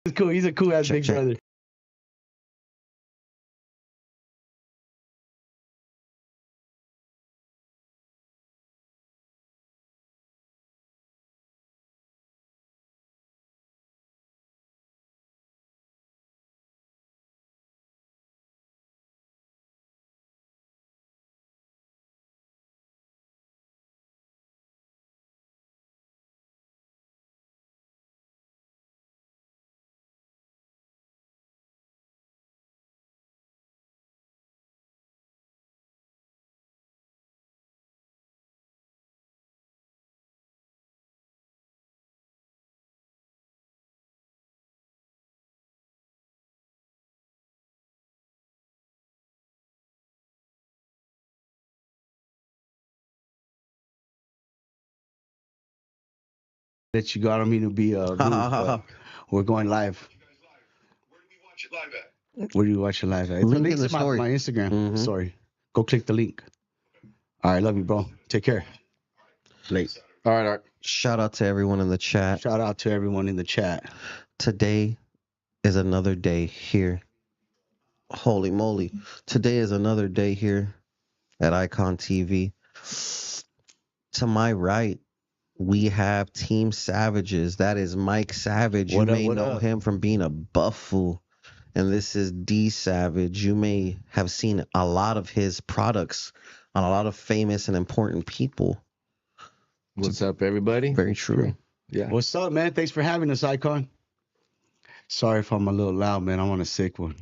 He's cool. He's a cool ass big brother. That you got on me to be rude, but we're going live. Where do you watch it live at? It's Link in the my story. Instagram story. Go click the link. All right, love you, bro. Take care. Late. All right. Shout out to everyone in the chat. Shout out to everyone in the chat. Today is another day here. Holy moly. Today is another day here at Eyekon TV. To my right, we have Team Savages. That is Mike Savage. You may know him from being a buff fool. And this is D Savage. You may have seen a lot of his products on a lot of famous and important people. What's up, everybody? Very true. Yeah. What's up, man? Thanks for having us, Eyekon. Sorry if I'm a little loud, man. I'm on a sick one.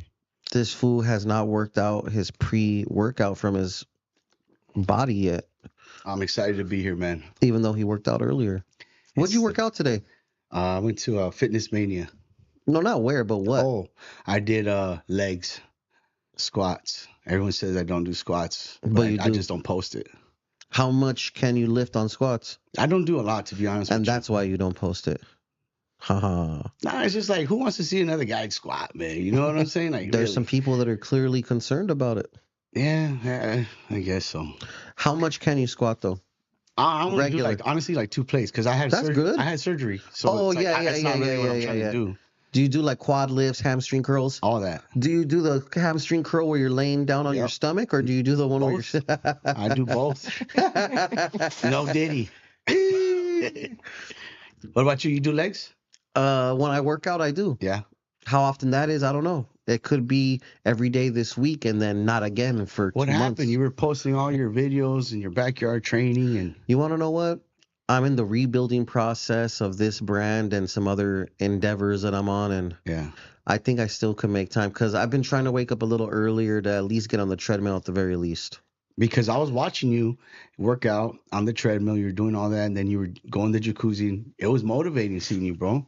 This fool has not worked out his pre-workout from his body yet. I'm excited to be here, man. Even though he worked out earlier. What'd you work out today? I went to Fitness Mania. No, not where, but what? Oh, I did legs, squats. Everyone says I don't do squats, but I just don't post it. How much can you lift on squats? I don't do a lot, to be honest. And that's why you don't post it. Haha. Nah, it's just like, who wants to see another guy squat, man? You know what I'm saying? Like, there's some people that are clearly concerned about it. Yeah, I guess so. How much can you squat though? I only do honestly 2 plates because I had good. I had surgery. So that's not really what I'm trying to do. Do you do like quad lifts, hamstring curls? All that. Do you do the hamstring curl where you're laying down on your stomach, or do you do the one where you're... I do both. No Diddy. What about you? You do legs? When I work out, I do. Yeah. How often that is, I don't know. It could be every day this week and then not again for 2 months. What happened? You were posting all your videos in your backyard training and... You want to know what? I'm in the rebuilding process of this brand and some other endeavors that I'm on, and yeah, I think I still could make time because I've been trying to wake up a little earlier to at least get on the treadmill at the very least. Because I was watching you work out on the treadmill, you were doing all that, and then you were going to jacuzzi. It was motivating seeing you, bro.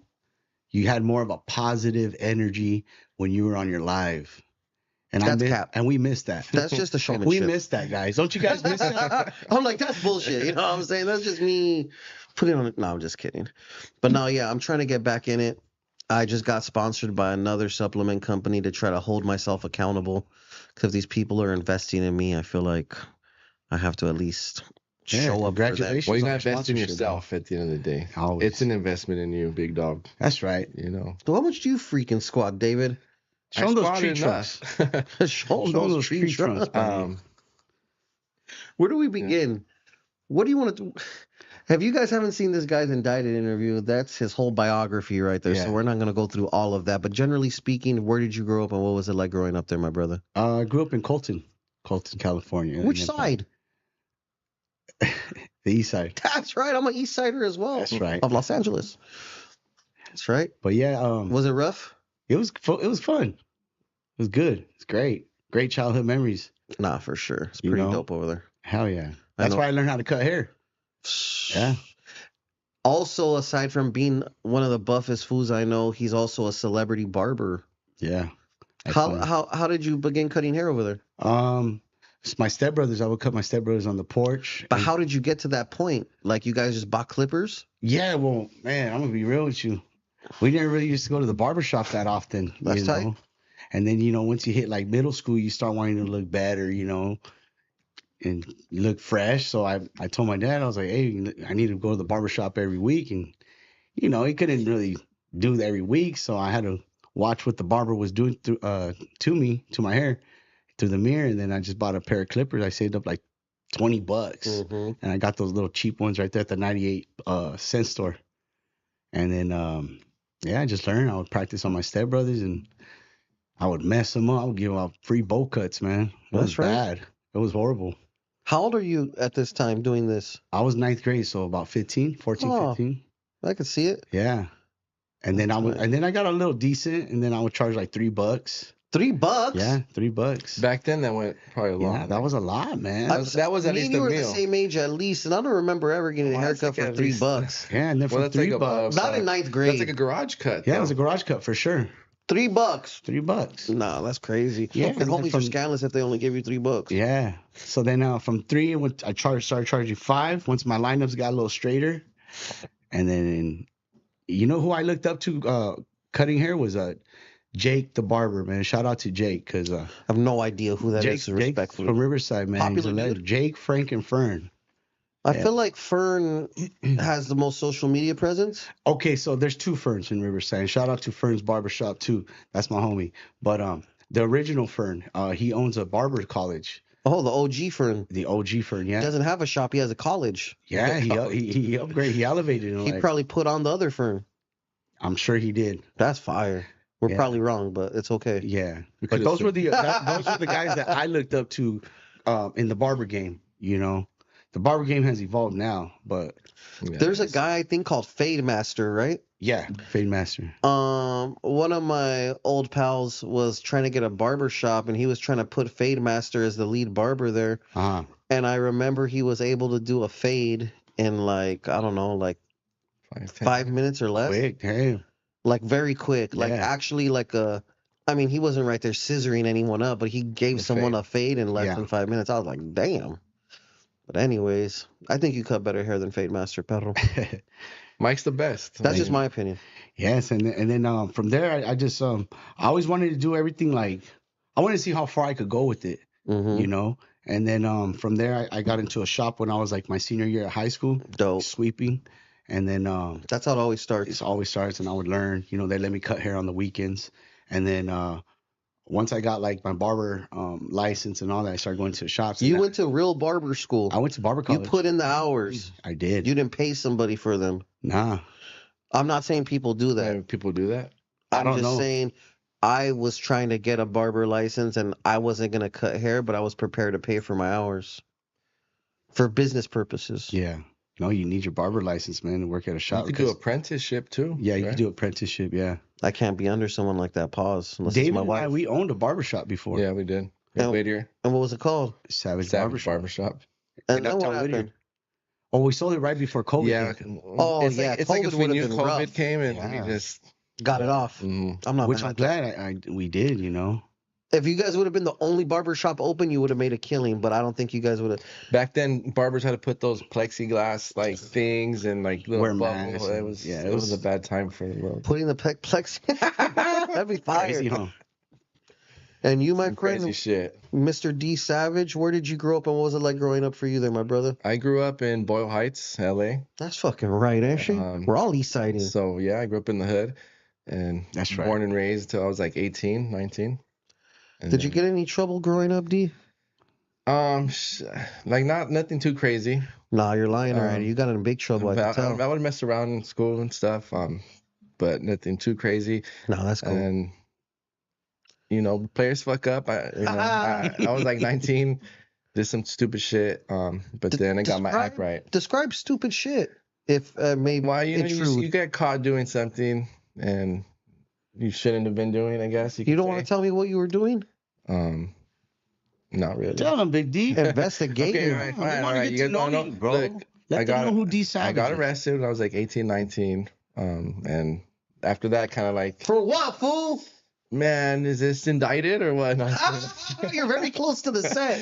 You had more of a positive energy when you were on your live. And and we missed that. That's just a showmanship. We missed that, guys. Don't you guys miss that? I'm like, that's bullshit. You know what I'm saying? That's just me putting on it. No, I'm just kidding. But no, yeah, I'm trying to get back in it. I just got sponsored by another supplement company to try to hold myself accountable. Because if these people are investing in me, I feel like I have to at least show up. Congratulations. Well, you're not investing in yourself at the end of the day. Always. It's an investment in you, big dog. That's right. You know. So how much do you freaking squat, David? Show them those tree trunks. Show them those tree trunks. Where do we begin? What do you want to do? Have you guys haven't seen this guy's indicted interview? That's his whole biography right there. So we're not going to go through all of that. But generally speaking, where did you grow up and what was it like growing up there, my brother? I grew up in Colton, California. Which side? The east side. That's right. I'm an east sider as well. That's right. Of Los Angeles. That's right. But yeah. Was it rough? It was fun. It was good. It's great. Great childhood memories. Nah, for sure. It's pretty dope over there. Hell yeah. That's why I learned how to cut hair. Yeah. Also, aside from being one of the buffest fools I know, he's also a celebrity barber. Yeah. How did you begin cutting hair over there? It's my stepbrothers. I would cut my stepbrothers on the porch. But how did you get to that point? Like you guys just bought clippers? Yeah, well, man, I'm gonna be real with you. We didn't really used to go to the barbershop that often. That's tight. And then, once you hit like middle school, you start wanting to look better, and look fresh. So I told my dad, I was like, hey, I need to go to the barbershop every week. And, he couldn't really do it every week, so I had to watch what the barber was doing to my hair through the mirror, and then I just bought a pair of clippers. I saved up like $20, Mm-hmm. and I got those little cheap ones right there at the 98 cent store. And then I just learned. I would practice on my stepbrothers, and I would mess them up. I would give out free bowl cuts, man. It was That's right. bad. It was horrible. How old are you at this time doing this? I was ninth grade, so about 14, Oh. 15. I could see it. Yeah. And then I got a little decent, and then I would charge like $3. $3? Yeah, $3. Back then, that went probably a lot. Yeah, that was a lot, man. That was at Me least and you a were meal. the same age at least, and I don't remember ever getting a Well, that's haircut like for at least- $3. Yeah, and then for Well, that's like $3, Not in ninth grade. That's like a garage cut. yeah, it though. was a garage cut for sure. $3. $3. Nah, that's crazy. Yeah, and and then homies are scandalous if they only give you $3. Yeah. So then from 3, I started charging 5 once my lineups got a little straighter. And then, you know who I looked up to cutting hair was Jake the barber, man. Shout out to Jake, because I have no idea who that is. Jake Respectfully, from Riverside, man. He's Popular a legend. dude? Jake, Frank, and Fern. I Yeah. feel like Fern has the most social media presence. Okay, so there's 2 Ferns in Riverside. Shout out to Fern's Barbershop too. That's my homie. But the original Fern, he owns a barber college. Oh, the OG Fern. The OG Fern, yeah. He doesn't have a shop. He has a college. Yeah, he upgraded, he elevated it. He Like, probably put on the other Fern. I'm sure he did. That's fire. We're Yeah. probably wrong, but it's okay. Yeah, We but could've those said- were those were the guys that I looked up to in the barber game. You know, the barber game has evolved now, but Yeah, There's a it's- guy I think called Fade Master, right? yeah, Fade Master. One of my old pals was trying to get a barber shop, and he was trying to put Fade Master as the lead barber there. Uh-huh. And I remember he was able to do a fade in like, I don't know, like 5 minutes or less. Quick, hey, Like very quick. Like Yeah. actually like I mean, he wasn't right there scissoring anyone up, but he gave A someone fade. a fade in less Yeah. than 5 minutes. I was like, damn. But anyways, I think you cut better hair than Fade Master, Pedro. Mike's the best. That's just my opinion. yes, and then from there, I just I always wanted to do everything like I wanted to see how far I could go with it, Hmm. you know. And then from there, I got into a shop when I was like my senior year at high school, Dope. sweeping, and then That's how it always starts. it always starts, and I would learn. You know, they let me cut hair on the weekends, and then once I got like my barber license and all that, I started going to the shops. You and went to real barber school. I went to barber You college. put in the hours. I did. You didn't pay somebody for them. Nah, I'm not saying people do that. Yeah, people do that. I I'm don't just know. saying I was trying to get a barber license and I wasn't going to cut hair, but I was prepared to pay for my hours for business purposes. yeah. No, you need your barber license, man, to work at a You shop. could do because- apprenticeship too. yeah, you right? could do apprenticeship. Yeah. I can't be under someone like that. Pause. Unless it's David my and I, wife. we owned a barber shop before. Yeah, we did. Now- Whittier. And what was it called? Savage, Savage Barbershop. Barbershop. And In then what Uptown Whittier. happened? Oh, we sold it right before COVID. Yeah. hit, Oh, it's yeah, Like, it's like COVID if we would've knew been COVID rough. came and Yeah. we just. Got it off. Mhm. I'm not which mad I'm at that. glad we did. You know. If you guys would have been the only barber shop open, you would have made a killing, but I don't think you guys would have. Back then, barbers had to put those plexiglass like things and like little Wear bubbles. masks It and- was yeah, it was a bad time for the world. Putting the plex. That'd be fire. Crazy, huh? And you, my Some friend, crazy shit. Mr. D Savage, where did you grow up and what was it like growing up for you there, my brother? I grew up in Boyle Heights, LA. That's fucking right, ain't she? We're all East Siding. So yeah, I grew up in the hood and That's right. born and raised till I was like 18, 19. And Did you then- get any trouble growing up, D? Like nothing too crazy. Nah, you're lying already. Um, You got in big trouble, I can tell. I would mess around in school and stuff, but nothing too crazy. No, that's cool. And players fuck up. I was like 19, did some stupid shit. But then I got my act right. Describe stupid shit, if maybe Well, you intrude. get caught doing something and you shouldn't have been doing. I guess You don't want to tell me what you were doing? Not really. Tell them, Big D. Investigating. Okay, all right, We fine, all wanna right. get You to guys know want to you, know? bro. Look, Let I them got- know who D I Savage got is. arrested when I was like 18, 19. And after that, kind of like, For what, fool? man, is this indicted or what? You're very close to the set.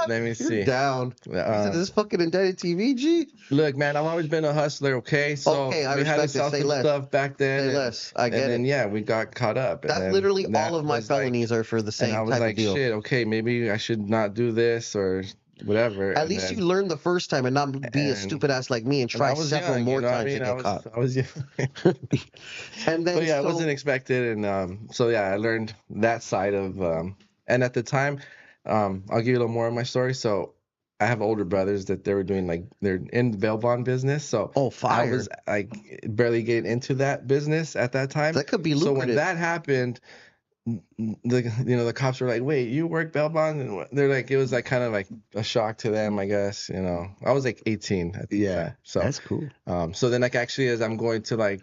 Let me see. You're down. Uh, Is this fucking indicted TV, G? Look, man, I've always been a hustler. Okay, so Okay, I we had to respect it. sell Say some less. stuff back then. Say and- less. I and get then it. yeah, we got caught up. and That's then literally that all of my was like- felonies are for the and same I was type like, of deal. shit, okay, maybe I should not do this or whatever. At and least then, you learn the first time and not be a and, stupid ass like me and and I try was several young, more you know what I times mean? and get caught. I was young. And But then yeah, it so wasn't expected, and so yeah, I learned that side of, and at the time, I'll give you a little more of my story. So I have older brothers that they were doing like they're in the bail bond business. So I fire. was like barely getting into that business at that time. That could be So when lucrative. that happened, the cops were like, "Wait, you work bail bond?" And they're like, it was like kind of like a shock to them, I guess. I was like 18 at the time. So that's cool. so then like actually as I'm going to like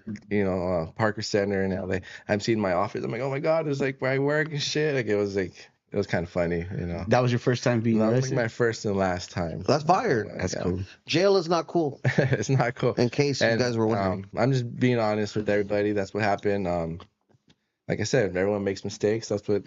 Parker Center in LA, I'm seeing my office. I'm like, oh my god, it's like where I work and shit. Like it was kind of funny. That was your first time being That was arrested? like my first and last time. That's fire. That's cool. Jail is not cool. It's not cool. In case you guys were wondering. I'm just being honest with everybody. That's what happened. Like I said, everyone makes mistakes. That's what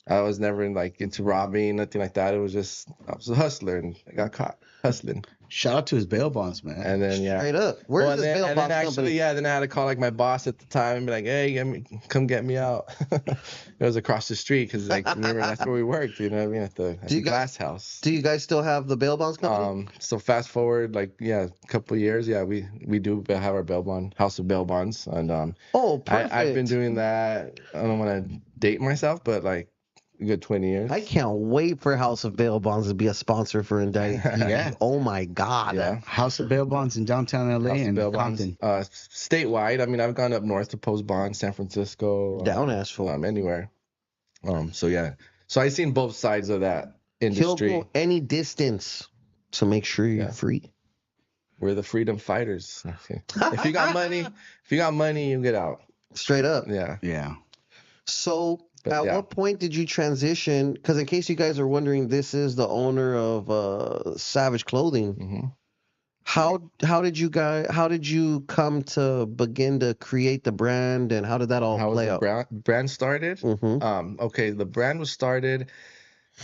I was never like into robbing, nothing like that. It was just I was a hustler and I got caught hustling. Shout out to his bail bonds, man. And then Straight up. Where's this bail bonds company? Then I had to call like my boss at the time and be like, hey, come get me out. It was across the street because like remember that's where we worked. You know what I mean? At the glass house. Do you guys still have the bail bonds company? So fast forward like a couple of years, we do have our bail bond house of bail bonds, and perfect. I've been doing that. I don't want to date myself, but like a good 20 years. I can't wait for House of Bail Bonds to be a sponsor for Indicted. Yeah. Oh my God. Yeah. House of Bail Bonds in downtown LA and Compton. Statewide. I mean, I've gone up north to post bonds, San Francisco, down Asheville, anywhere. So yeah. So I've seen both sides of that industry. He'll go any distance to make sure you're free. We're the freedom fighters. If you got money, you get out. Straight up. Yeah. Yeah. So at what point did you transition? Because in case you guys are wondering, this is the owner of Savage Clothing. Mm-hmm. How did you come to begin to create the brand, and how did that all play out? How the brand started? Mm-hmm. Okay, the brand was started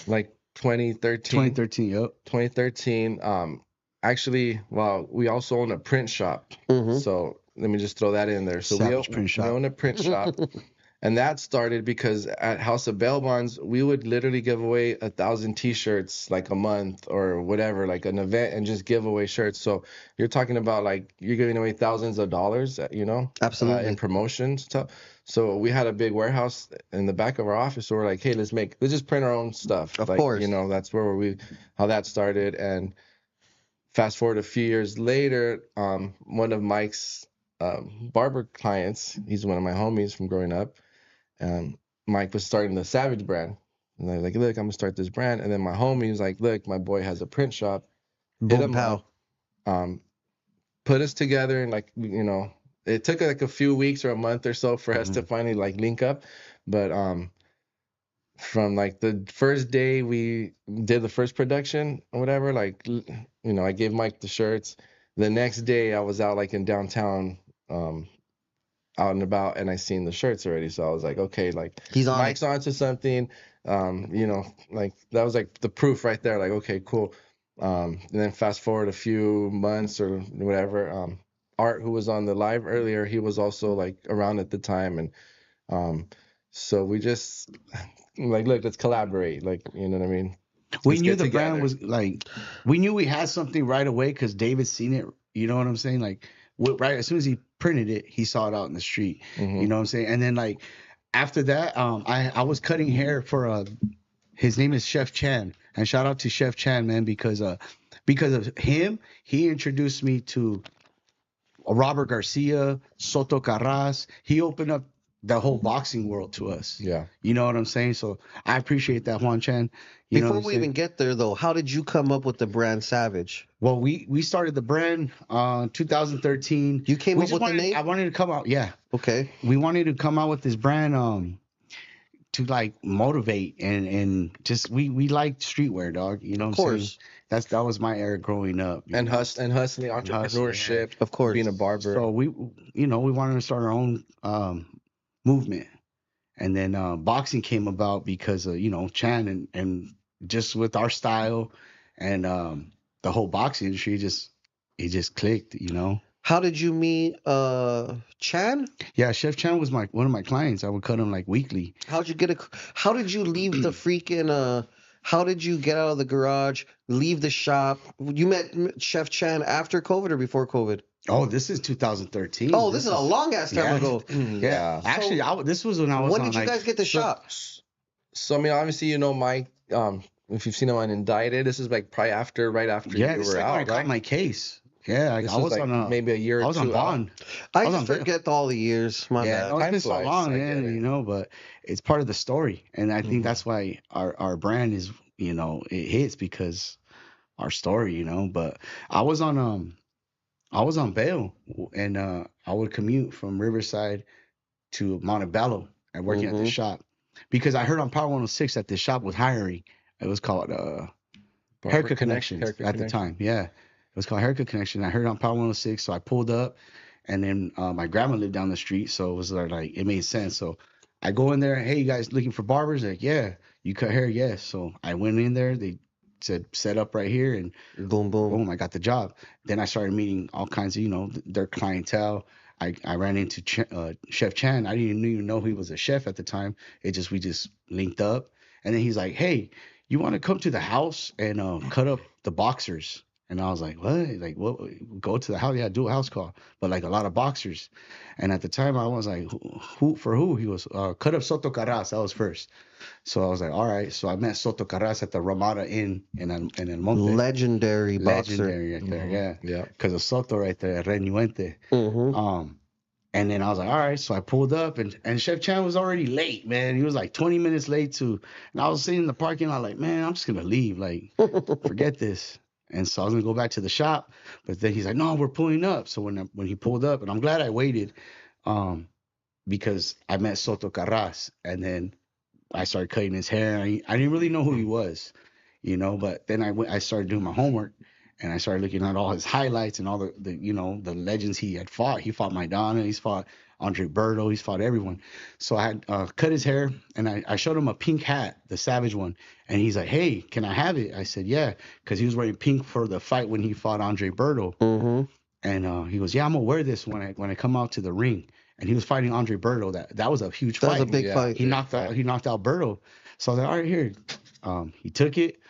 like 2013. 2013. Actually, well, we also own a print shop. Mm-hmm. So let me just throw that in there. So we own a print shop. And that started because at House of Bail Bonds, we would literally give away 1,000 T-shirts like a month or whatever, like an event, and just give away shirts. So you're talking about like you're giving away thousands of dollars, absolutely, in promotions stuff. So we had a big warehouse in the back of our office. So we're like, hey, let's just print our own stuff. Of course, that's where how that started. And fast forward a few years later, one of Mike's barber clients, he's one of my homies from growing up. Mike was starting the Savage brand. And I was like, look, I'm going to start this brand. And then my homie was like, look, my boy has a print shop. Boom, pow. Put us together. And like, it took like a few weeks or a month or so for us to finally like link up. But from like the first day we did the first production or whatever, like, I gave Mike the shirts. The next day I was out like in downtown, out and about, and I seen the shirts already. So I was like, okay, like Mike's onto something. Like that was like the proof right there. Like, okay, cool. And then fast forward a few months or whatever. Art, who was on the live earlier, he was also like around at the time, and so we just like, look, let's collaborate. Like, you know what I mean? We knew the brand was like, we knew we had something right away because David seen it. You know what I'm saying? Like, right as soon as he printed it, he saw it out in the street. Mm-hmm. You know what I'm saying? And then like after that, I was cutting hair for his name is Chef Chan, and shout out to Chef Chan, man, because of him, he introduced me to Robert Garcia, Soto Carras. He opened up the whole boxing world to us. Yeah. You know what I'm saying? So I appreciate that, Juan Chan. Before we even get there, though, how did you come up with the brand Savage? Well, we started the brand 2013. You came up with the name? I wanted to come out, yeah. Okay. We wanted to come out with this brand to like motivate and just we like streetwear, dog. You know what I'm saying? That was my era growing up. And hustling, entrepreneurship, of course, being a barber. So we wanted to start our own movement. And then boxing came about because of, Chan and just with our style and the whole boxing industry, it just clicked, How did you meet Chan? Yeah, Chef Chan was one of my clients. I would cut him like weekly. How did you leave the freaking How did you get out of the garage, leave the shop? You met Chef Chan after COVID or before COVID? Oh, this is 2013. Oh, this is a long ass time yeah. ago. Yeah. Actually, this was when I was When on did you guys get the shop? So I mean, obviously, you know, Mike. If you've seen him on Indicted, this is like probably right after yeah, you this were is like when I out, got right? my case. Yeah, like, This I was like on maybe a year or I was two on out. bond. I was just on bail. forget all the years. My Yeah, bad. no, it's Time been so flies, long, I man, get it. you know, but it's part of the story. And I think Mhm. that's why our brand is, you know, it hits because our story, you know. But I was on bail and I would commute from Riverside to Montebello and working at the shop because I heard on Power 106 that the shop was hiring. It was called Haircut Connections Haircut at the Connection. time. Yeah. It was called Haircut Connection. I heard it on Power 106, so I pulled up, and then my grandma lived down the street, so it was like it made sense. So I go in there, hey, you guys looking for barbers? Like, yeah. You cut hair? Yes. So I went in there. They said set up right here, and Boom, boom. boom, I got the job. Then I started meeting all kinds of, you know, their clientele. I ran into Chef Chan. I didn't even know he was a chef at the time. We just linked up, and then he's like, "Hey, you want to come to the house and cut up the boxers?" And I was like, "What? Like, what? Go to the house? Yeah, do a house call, but like a lot of boxers." And at the time, I was like, "Who for who?" He was cut up Soto Carras. That was first. So I was like, all right. So I met Soto Carras at the Ramada Inn in El Monte. Legendary boxer. Legendary right there, yeah. Yeah. Because of Soto right there, Renuente. And then I was like, all right. So I pulled up and Chef Chan was already late, man. He was like 20 minutes late too. And I was sitting in the parking lot like, man, I'm just gonna leave. Like, forget this. And so I was gonna go back to the shop. But then he's like, no, we're pulling up. So when he pulled up, and I'm glad I waited, because I met Soto Carras, and then I started cutting his hair. I didn't really know who he was, you know, but then I started doing my homework, and I started looking at all his highlights and all the you know, the legends he had fought. He fought Maidana, he's fought Andre Berto, he's fought everyone. So I had cut his hair, and I showed him a pink hat, the Savage one, and he's like, hey, can I have it? I said, yeah, because he was wearing pink for the fight when he fought Andre Berto. And he goes, yeah, I'm gonna wear this when I come out to the ring. And he was fighting Andre Berto. That was a huge fight. That was a big fight. He knocked out Berto. So I was like, all right, here. He took it.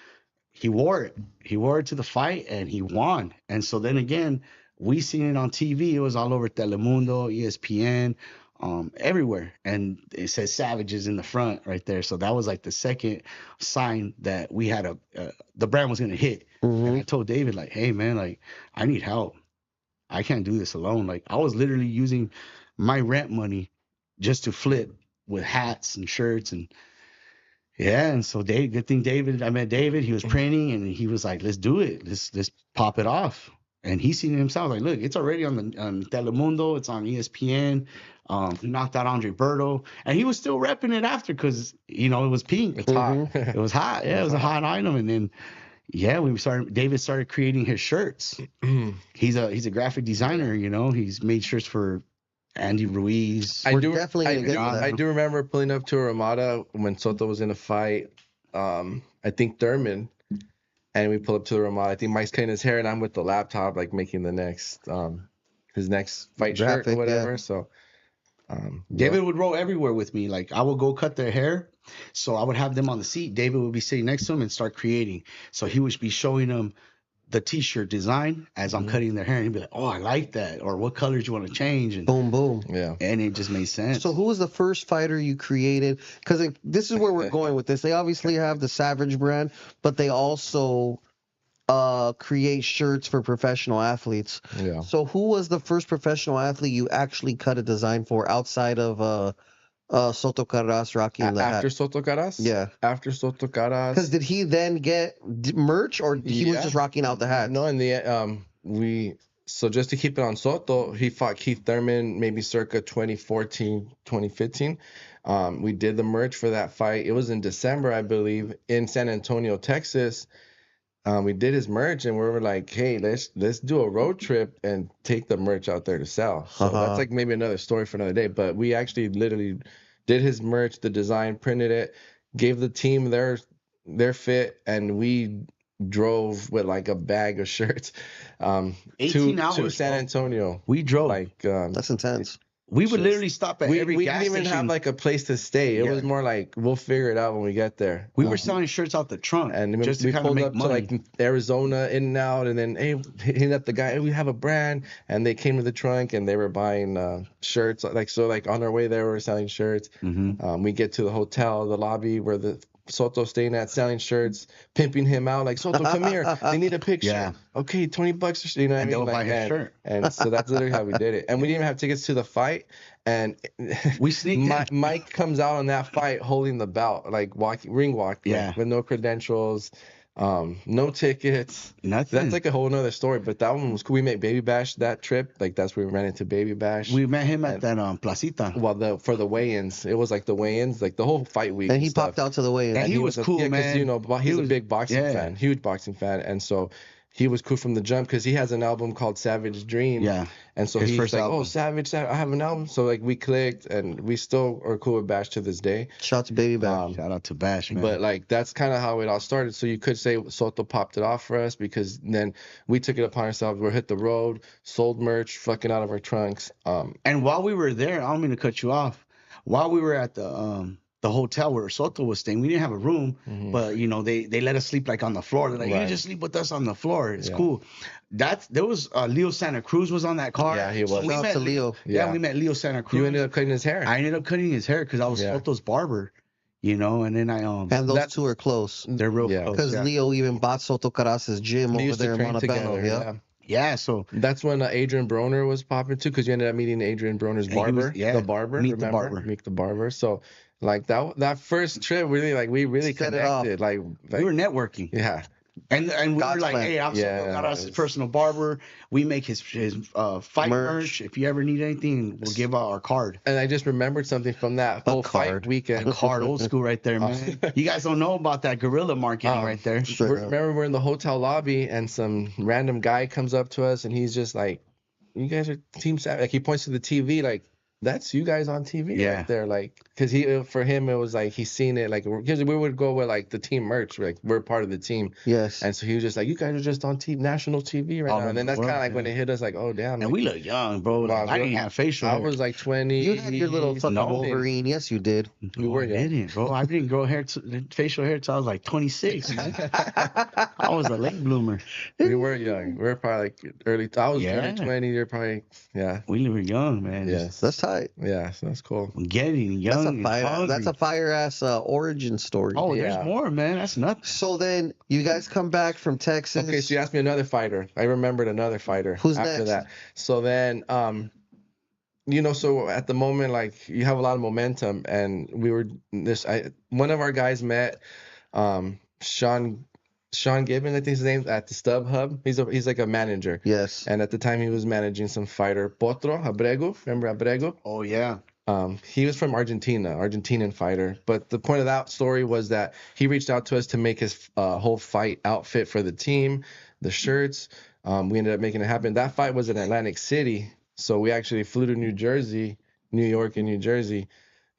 He wore it. He wore it to the fight, and he won. And so then again, we seen it on TV. It was all over Telemundo, ESPN, everywhere. And it says Savages in the front right there. So that was like the second sign that we had the brand was gonna hit. And I told David, like, hey man, like, I need help. I can't do this alone. Like, I was literally using my rent money just to flip with hats and shirts and yeah. And so good thing I met David. He was printing, and he was like, let's do it. Let's pop it off. And he seen it himself. Like, look, it's already on Telemundo. It's on ESPN. He knocked out Andre Berto, and he was still repping it after because, you know, it was pink. It's hot. It was hot. Yeah, it was a hot item. And then yeah, David started creating his shirts. He's a graphic designer, you know. He's made shirts for Andy Ruiz. I do remember pulling up to a Ramada when Soto was in a fight. I think Thurman, and we pull up to the Ramada. I think Mike's cutting his hair, and I'm with the laptop, like making the next his next fight Graphic, shirt or whatever. yeah. So David would roll everywhere with me. Like, I would go cut their hair, so I would have them on the seat. David would be sitting next to him and start creating. So he would be showing them the t-shirt design as I'm cutting their hair, and he'd be like, oh, I like that, or what colors you want to change, and Boom, boom. yeah. and it just made sense. So who was the first fighter you created? Because this is where we're going with this. They obviously have the Savage brand, but they also create shirts for professional athletes. Yeah. So who was the first professional athlete you actually cut a design for outside of Soto Carras rocking the After hat? Soto Carras? Yeah. After Soto Carras. Because did he then get merch, or he was just rocking out the hat? No, in the so just to keep it on Soto, he fought Keith Thurman maybe circa 2014, 2015. We did the merch for that fight. It was in December, I believe, in San Antonio, Texas. We did his merch, and we were like, hey, let's do a road trip and take the merch out there to sell. So that's like maybe another story for another day. But we actually literally did his merch, the design, printed it, gave the team their fit, and we drove with like a bag of shirts 18 to hours, San bro. Antonio. We drove. Like That's intense. We would Just- literally stop at every we gas didn't even station. have like a place to stay. It Yeah. was more like we'll figure it out when we get there. We were selling shirts out the trunk, And we, just to we kind of pulled make up money. to like Arizona, In and Out, and then hey, hitting up the guy. Hey, we have a brand, and they came to the trunk and they were buying shirts. Like on our way there, we were selling shirts. Mhm. We get to the hotel, the lobby where the Soto's staying at, selling shirts, pimping him out like Soto, come here, they need a picture. Yeah. Okay, $20, you know what I And mean? they'll buy Like, his shirt. And so that's literally how we did it. And we didn't even have tickets to the fight. And We sneaked in. Mike comes out on that fight holding the belt, like ring walk, Yeah. like, with no credentials, no tickets. Nothing. That's like a whole nother story. But that one was cool. We met Baby Bash that trip. Like that's where we ran into Baby Bash. We met him at that placita. Well, for the weigh-ins, it was like the weigh-ins, like the whole fight week. And he stuff. popped out to the way. And he was cool, yeah, 'cause, man. you know, he's a big boxing yeah. fan, huge boxing fan, and so he was cool from the jump because he has an album called Savage Dream. Yeah. And so His he's first like, album. oh, Savage, I have an album. So like we clicked, and we still are cool with Bash to this day. Shout to Baby Bash. Shout out to Bash, man. But like that's kind of how it all started. So you could say Soto popped it off for us because then we took it upon ourselves. We hit the road, sold merch, fucking out of our trunks. And while we were there, I don't mean to cut you off. While we were at the hotel where Soto was staying, we didn't have a room, but you know they let us sleep like on the floor. They're like, you Right. can just sleep with us on the floor. It's Yeah. cool. There was Leo Santa Cruz was on that car. Yeah, he was. we Shout out met to Leo. Yeah, we met Leo Santa Cruz. You ended up cutting his hair. I ended up cutting his hair because I was Yeah. Soto's barber, you know, and then I And those That- two are close. they're real Yeah. close. Because Yeah. Leo even bought Soto Caras's gym They over used to there in train Montebello. together. Yeah. Yeah, so That's when Adrian Broner was popping too, because you ended up meeting Adrian Broner's And he was- barber, yeah, the barber. Meet the remember? Barber. Meet the barber. So like that first trip, really we really Set it off. connected. Like we were networking. yeah, And we God's were like, plan. hey, I'm Yeah, Soto Caras' it's- personal barber. We make his fight Merch. merch. If you ever need anything, we'll give out our card. and I just remembered something from that A whole card. fight weekend. Card, old school right there, man. You guys don't know about that guerrilla marketing right there. Straight up. Remember we're in the hotel lobby and some random guy comes up to us and he's just like, "You guys are Team Savage." Like he points to the TV, like that's you guys on TV Yeah. right there. Like, cause for him it was like he's seen it. Like because we would go with like the team merch, like we're part of the team. Yes. And so he was just like, "You guys are just on national TV right All now." over And then the that's world, kind of like when yeah. it hit us, like, "Oh damn!" And like, we look young, bro. Wow, Like, I didn't have facial I hair. was like 20. You had your little fucking No. Wolverine. Yes, you did. We were I young. didn't, bro. I didn't grow facial hair till I was like 26. Man. I was a late bloomer. We were young. We were probably like early. I was Yeah. early 20. You're probably yeah. We were young, man. Yes. That's tight. Yeah. So that's cool. Just getting young. and That's a hungry. fire ass origin story. Oh, Yeah. there's more, man. That's nothing. So then you guys come back from Texas. Okay, so you asked me another fighter. I remembered another fighter Who's after next? that. So then, so at the moment, like you have a lot of momentum, and we were one of our guys met, Sean Gibbons, I think his name, at the Stub Hub. He's like a manager, Yes. and at the time he was managing some fighter, Potro Abrego. Remember Abrego? Oh, yeah. He was from Argentina, Argentinian fighter. But the point of that story was that he reached out to us to make his whole fight outfit for the team, the shirts. We ended up making it happen. That fight was in Atlantic City, so we actually flew to New York and New Jersey,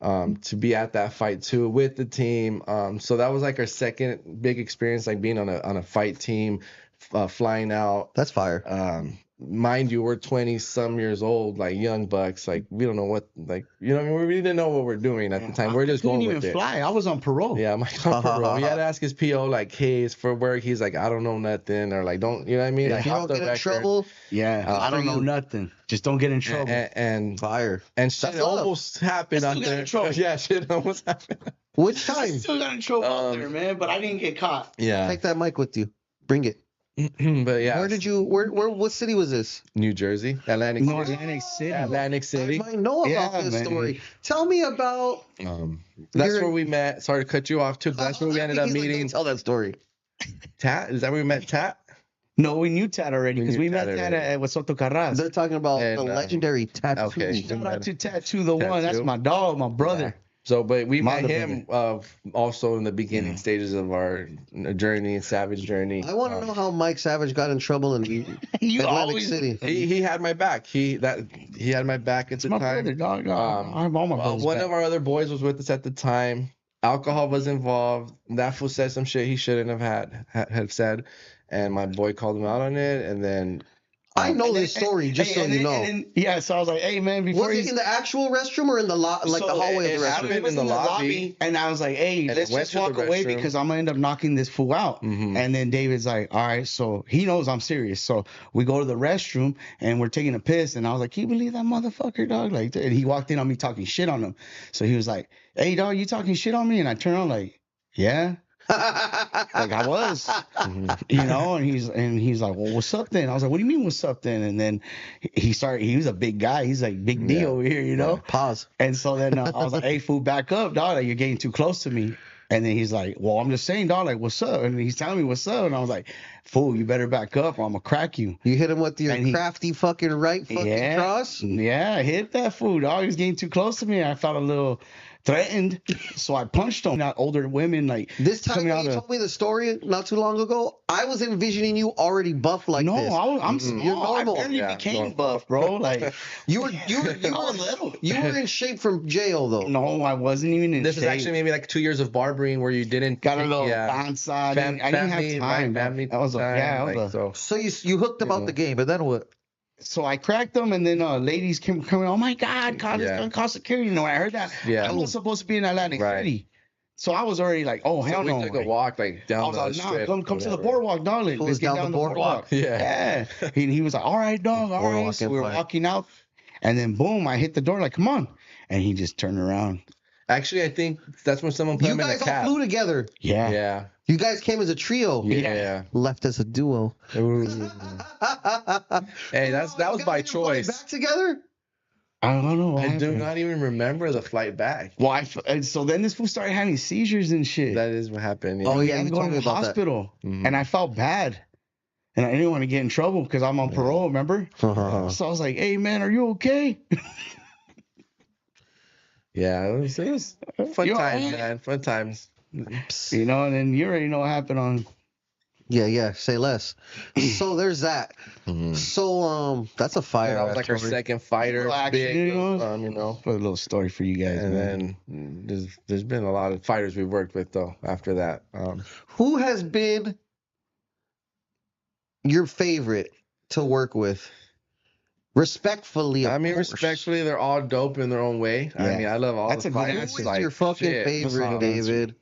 to be at that fight too with the team. So that was like our second big experience, like being on a fight team, flying out. That's fire. Mind you, we're 20 some years old, like young bucks. Like we don't know what, like you know, what I mean, we really didn't know what we're doing at the time. We're just I couldn't going even with it. fly. I was on parole. Yeah, my bro. He had to ask his PO, like, hey, it's for work. He's like, I don't know nothing, or like, don't, you know what I mean? Yeah, Like, If you off don't the get in record. trouble, Yeah. I don't know nothing. Just don't get in trouble. And fire. shit That's love. almost happened I out still got there. in trouble. Yeah, shit almost happened. Which I time? still got in trouble out there, man, but I didn't get caught. Yeah, Take that mic with you. Bring it. but yeah. Where did you? What city was this? New Jersey, Atlantic No, City. Atlantic City. Atlantic I City. might know about Yeah, this man. story. Tell me about. That's You're- where we met. Sorry to cut you off too. That's where we ended up He's like, meeting. "Don't tell that story. Tat. Is that where we met Tat? No, we knew Tat already because We we knew met Tat Tat already. at Soto Carras. They're talking about And, the legendary tattoo. okay. Shout out to Tattoo the One. That's Tattoo. my dog, my brother. So, but we My met him also in the beginning stages of our journey, Savage journey. I want to know how Mike Savage got in trouble in You Atlantic always City. He had my back. He had my back at the my time. brother, dog. I have all my brothers One back. of our other boys was with us at the time. Alcohol was involved. That fool said some shit he shouldn't have said, and my boy called him out on it. And then I know this story, just so you know. Yeah, so I was like, hey, man, before Was it in the actual restroom or in the like the hallway of the it restroom? happened It was in the lobby. and I was like, hey, And let's went just to the walk away restroom. because I'm gonna end up knocking this fool out. Mhm. And then David's like, all right, so he knows I'm serious. So we go to the restroom and we're taking a piss, and I was like, can you believe that motherfucker, dog? Like, and he walked in on me talking shit on him. So he was like, hey, dog, you talking shit on me? And I turned on like, yeah. Like I was, you know, and he's like, well, what's up then? I was like, what do you mean, what's up then? And then he was a big guy. He's like, big D Yeah. over here, you know? Pause. And so then I was like, hey, fool, back up, dog. Like, you're getting too close to me. And then he's like, well, I'm just saying, dog, like, what's up? And he's telling me what's up. And I was like, fool, you better back up or I'm going to crack you. You hit him with your And he- crafty fucking right fucking Yeah. cross. Yeah, I hit that fool, dog. He was getting too close to me. I felt a little threatened. So I punched him. Not older women, like, This time coming when out you of- told me the story not too long ago, I was envisioning you already buff like no, this. I'm small. You're normal. I barely Yeah, became normal. buff, bro. Like, You were I was little. you were in shape from jail though. No, I wasn't even in This is shape. actually maybe like 2 years of barbering where you didn't Got a little yeah. bounce on. Fam- I didn't family, have right? time. Family That was a, time, yeah, that like, was a, so. So you hooked him out the game, but then what? so I cracked them, and then ladies came coming. Oh my God, God, it's Yeah. gonna call security. You know, when I heard that, Yeah. I was supposed to be in Atlantic Right. City, so I was already like, oh hell So we no. took like, a walk like I down was the like, strip. nah, come to the whatever. boardwalk, darling. Pull Let's us get down down the the boardwalk. boardwalk. Yeah. Yeah. He was like, all right, dog, all Boardwalk right. So we were Empire. walking out, and then boom, I hit the door like, come on, and he just turned around. Actually, I think that's when someone put You him in a guys all cab. flew together. Yeah. Yeah. You guys came as a trio. Yeah. Left as a duo. Ooh. Hey, that was You by guys didn't fly choice. Back together. I don't know. What I do happened. not even remember the flight back. Well, and so then this fool started having seizures and shit. That is what happened. Oh, We yeah, had you to go told to me the about that. hospital, Mhm. and I felt bad, and I didn't want to get in trouble because I'm on parole. Remember? So I was like, "Hey, man, are you okay?" Yeah, it was fun You all times, right? man. Fun times. You know, and then you already know what happened on. Yeah. Say less. So there's that. So that's a fire. That was like our story. second fighter, Little action, big, you know? you know. Put a little story for you guys, And man. then there's been a lot of fighters we've worked with though after that. Who has been your favorite to work with? Respectfully, of I mean, course. respectfully, they're all dope in their own way. I Yeah. mean, I love all That's the a good fighters. answer. Who is Like, your fucking shit. favorite, solid David?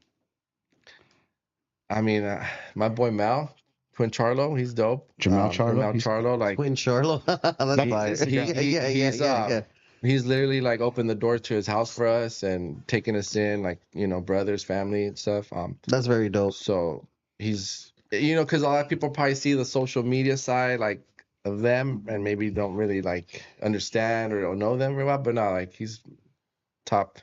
I mean, my boy Mal, Twin Charlo, he's dope. Jamal Charlo, Jamal he's- Charlo, like Twin Charlo. That's fire. he's literally like opened the door to his house for us and taking us in, like, you know, brothers, family and stuff. That's very dope. So he's, you know, because a lot of people probably see the social media side, like, of them and maybe don't really like understand or don't know them very well, but no, like he's top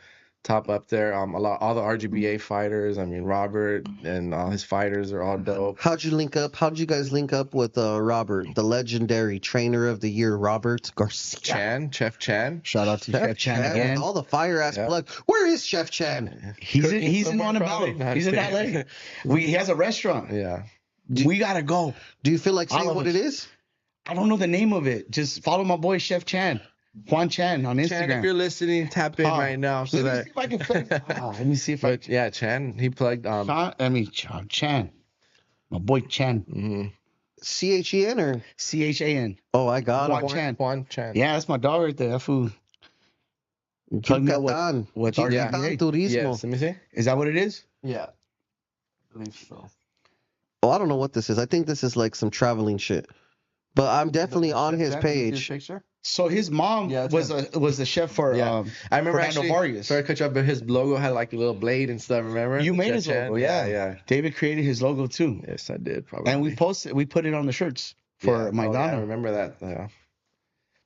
up there. All the RGBA fighters. I mean, Robert and all his fighters are all dope. How'd you link up? How'd you guys link up with Robert, the legendary trainer of the year, Robert Garcia? Chef Chan. Shout out to Chef Chan again. All the fire ass Yeah. plug. Where is Chef Chan? He's Cooking in somewhere Montebello. probably. He's in LA. He has a restaurant. Yeah. We gotta go. Do you feel like All saying of what us. it is? I don't know the name of it. Just follow my boy Chef Chan, Juan Chan on Chan, if you're Instagram. listening, tap in Oh, right now so Let me that. see if I can find. Let me see if I. But yeah, Chan, he plugged. Chan, my boy Chan, Mhm. CHEN or? CHAN. Oh, I got Juan him. Chan. Juan Chan. Yeah, that's my dog right there. That fool. Plug me up Yucatan. with Yucatan RGBA. Turismo. Yes. Let me see. Is that what it is? Yeah. I believe so. Oh, I don't know what this is. I think this is like some traveling shit. But I'm definitely on his page. So his mom Yeah, was that's the chef for Yeah. I remember Fernando actually. Vargas. Sorry to cut you off, but his logo had like a little blade and stuff. Remember? You made Chef his Chan? logo, yeah. Yeah. David created his logo too, Yes, I did probably. and we put it on the shirts for Yeah. Oh, yeah, I Maidana. remember that. Yeah.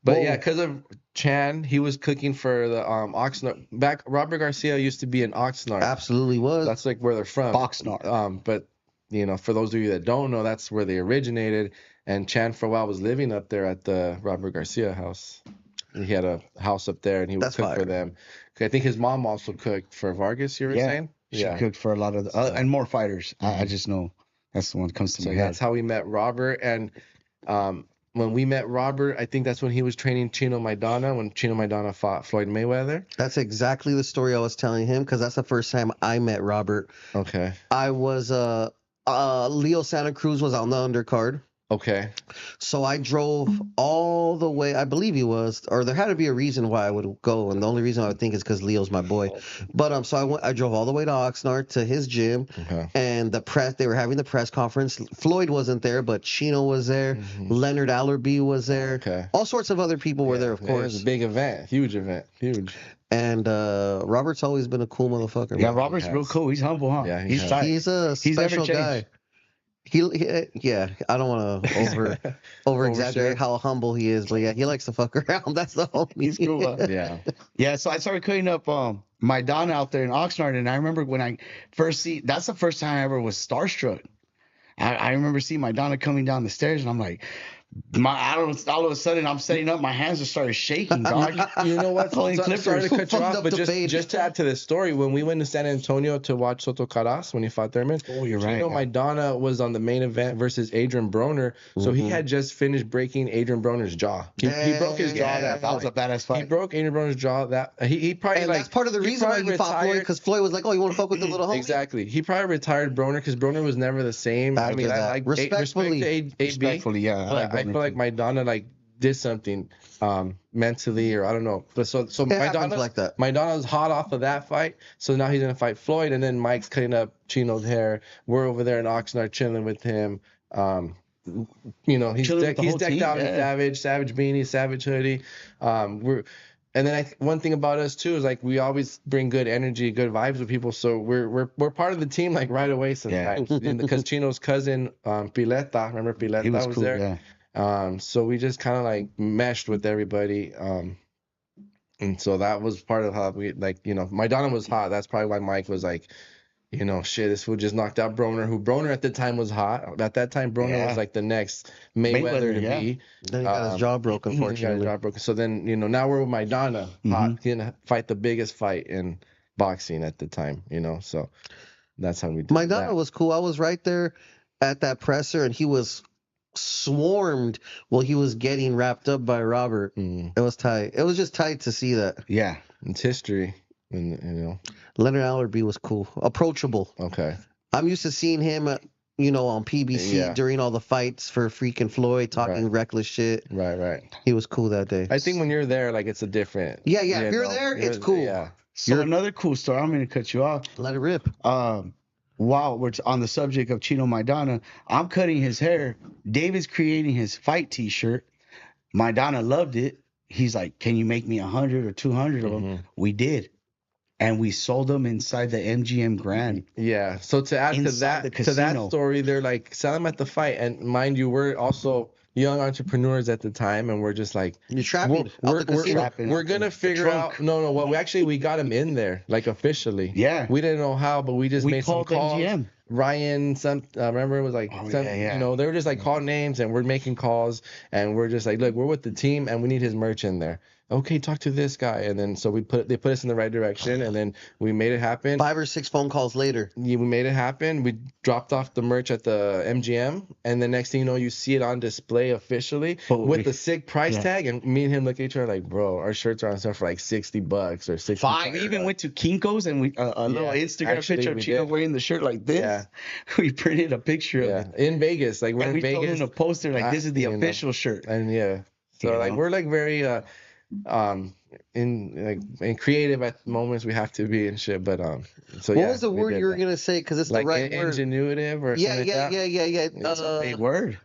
But Whoa. yeah, because of Chan, he was cooking for the Oxnard. Back, Robert Garcia used to be in Oxnard. Absolutely was. That's like where they're from. Oxnard. But you know, for those of you that don't know, that's where they originated. And Chan for a while was living up there at the Robert Garcia house. He had a house up there, and he would That's cook fire. for them. I think his mom also cooked for Vargas. You were Yeah. saying? She cooked for a lot of and more fighters. I just know that's the one that comes to So my that's head. how we met Robert. And when we met Robert, I think that's when he was training Chino Maidana, when Chino Maidana fought Floyd Mayweather. That's exactly the story I was telling him because that's the first time I met Robert. Okay. I was Leo Santa Cruz was on the undercard. Okay. So I drove all the way. I believe he was, or there had to be a reason why I would go, and the only reason I would think is because Leo's my boy. But so I drove all the way to Oxnard to his gym, Okay. and they were having the press conference. Floyd wasn't there, but Chino was there. Leonard Allerby was there. Okay. All sorts of other people were there, of It was course. a big event, huge event, huge. And Robert's always been a cool motherfucker. Yeah, Man. Robert's real cool. He's humble, huh? Yeah, he's tight. He's a special never guy. changed. Yeah, I don't want to over exaggerate how humble he is, but yeah, he likes to fuck around. That's the whole. He's cool. Huh? Yeah. Yeah, so I started cutting up my Donna out there in Oxnard, and I remember when I first that's the first time I ever was starstruck. I remember seeing my Donna coming down the stairs, and I'm like, I don't know, all of a sudden I'm setting up, my hands just started shaking, dog. You know what? Pulling Sorry clippers. to cut you Fucked off, up but the fade. just to add to this story, when we went to San Antonio to watch Soto Caras when he fought Thurman, Oh, you're right. you know, yeah. Maidana was on the main event versus Adrian Broner, so he had just finished breaking Adrian Broner's jaw. He broke his jaw. Yeah, that was a badass He fight. broke Adrian Broner's jaw. That he probably And like that's part of the reason why he fought Floyd, because Floyd was like, "Oh, you want to fuck with the little homie?" Exactly. He probably retired Broner because Broner was never the same. I After mean, that. I like Respectfully. respect to AB. Respectfully, yeah. But I feel like Maidana like did something mentally, or I don't know. But so It happens Maidana like that. Maidana's hot off of that fight, so now he's gonna fight Floyd, and then Mike's cutting up Chino's hair. We're over there in Oxnard chilling with him. You know, he's Chilling with the he's whole decked team, out in yeah. Savage beanie, Savage hoodie. And then one thing about us too is like we always bring good energy, good vibes with people. So we're part of the team like right away sometimes. Because Chino's cousin Pileta, remember Pileta He was was cool, there. yeah. So we just kind of like meshed with everybody. And so that was part of how we like, you know, Maidana was hot. That's probably why Mike was like, you know, shit, this fool just knocked out Broner, who Broner at the time was hot. At that time, Broner Yeah. was like the next Mayweather to yeah. be. Then he got his jaw broken, He got his unfortunately. jaw broken. So then, you know, now we're with Maidana, hot. He's gonna fight the biggest fight in boxing at the time, you know. So that's how we did Maidana that. was cool. I was right there at that presser, and he was swarmed while he was getting wrapped up by Robert. It was tight. It was just tight to see that. Yeah. It's history, and you know. Leonard Allerby was cool, approachable. Okay. I'm used to seeing him, you know, on PBC Yeah. during all the fights for freaking Floyd, talking Right. reckless shit. Right. He was cool that day. I think when you're there, like it's a different. Yeah. If you you're know, there, it's cool. Yeah. So another cool story. I'm going to cut you off. Let it rip. While we're on the subject of Chino Maidana, I'm cutting his hair. David's creating his fight T-shirt. Maidana loved it. He's like, "Can you make me 100 or 200 of them?" We did, and we sold them inside the MGM Grand. Yeah. So to add to Inside the that casino. story, they're like sell them at the fight, and mind you, we're also young entrepreneurs at the time, and we're just like You're trapping. out the casino. trapping we're out gonna the figure trunk. out. No. Well, we got him in there like officially. Yeah. We didn't know how, but we just We made some called calls. MGM. Ryan, remember it was like, Oh, some, yeah. you know, they were just like call names, and we're making calls, and we're just like, look, we're with the team, and we need his merch in there. Okay, talk to this guy, and then so they put us in the right direction, and then we made it happen. 5 or 6 phone calls later. Yeah, we made it happen. We dropped off the merch at the MGM, and the next thing you know, you see it on display officially with the sick price tag. And me and him look at each other like, bro, our shirts are on sale for like $60 or $60. We even went to Kinko's and we a little Instagram actually, picture of we Chino did. wearing the shirt like this. Yeah. We printed a picture of it. In Vegas, like we're And in we told Vegas, him to poster like this is the you know. official shirt. and so You like know? we're like very in creative at moments we have to be and shit. But so What yeah, was the we word did you were that. gonna say? Because it's Like the right word. ingenuitive or Yeah. something like that? It's a big word.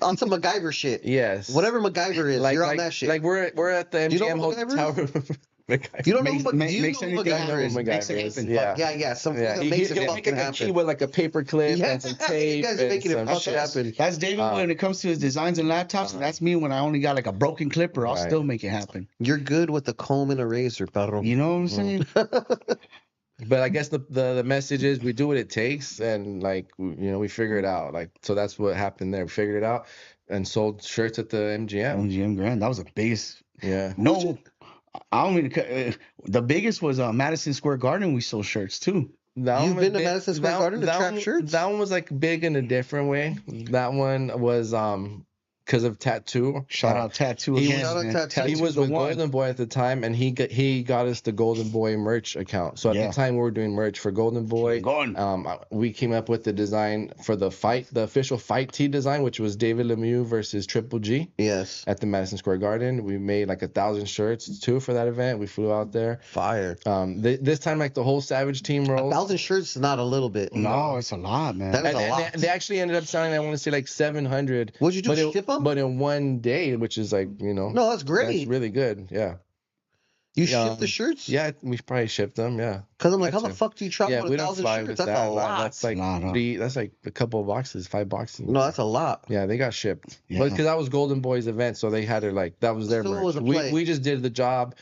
On some MacGyver shit. Yes. Whatever MacGyver is, you're on that shit. Like we're at the you know MGM what MacGyver hotel is? room. You don't know Makes- what ma- do you makes know anything what happen. MacGyver is? Makes it MacGyver is, happen. yeah. Yeah. Some Yeah, fucking makes it he'll make fucking like a happen. key with like a paper clip Yeah. and some tape. You guys are and making it some fucking shit. happen. That's David when it comes to his designs and laptops, and that's me when I only got like a broken clipper. I'll Right. still make it happen. You're good with the comb and a razor, perro. You know what I'm saying? But I guess the message is we do what it takes, and like you know we figure it out. Like so that's what happened there. We figured it out and sold shirts at the MGM. MGM Grand. That was the biggest. Yeah. No, I don't mean the biggest was Madison Square Garden. We sold shirts too. That You've one was been to big- Madison Square Garden to that trap one- shirts? That one was like big in a different way. That one was because of Tattoo. Shout out Tattoo he again. was- Shout out man. Tattoo. He Tattoo's was the with one. Golden Boy at the time, and he got us the Golden Boy merch account. So at Yeah. the time we were doing merch for Golden Boy. We came up with the design for the official fight tee design, which was David Lemieux versus Triple G. Yes. At the Madison Square Garden. We made like 1,000 shirts too for that event. We flew out there. Fire. This time like the whole Savage team rolled. 1,000 shirts is not a little bit. No, it's a lot, man. That is And, a and lot. they actually ended up selling, I want to say like 700. What'd you do? But Ship them? But in one day, which is like, No, that's great. that's really good. Yeah. You ship the shirts? Yeah, we probably shipped them. Yeah. Because I'm like, how Gotcha. the fuck do you travel Yeah, with we don't 1,000 fly shirts? with That's that. a lot. That's like Lot, huh? that's like a couple of boxes, 5 boxes. No, that's a lot. Yeah, they got shipped. Yeah. But because that was Golden Boy's event, so they had to like that was their Still merch. was a play. We just did the job,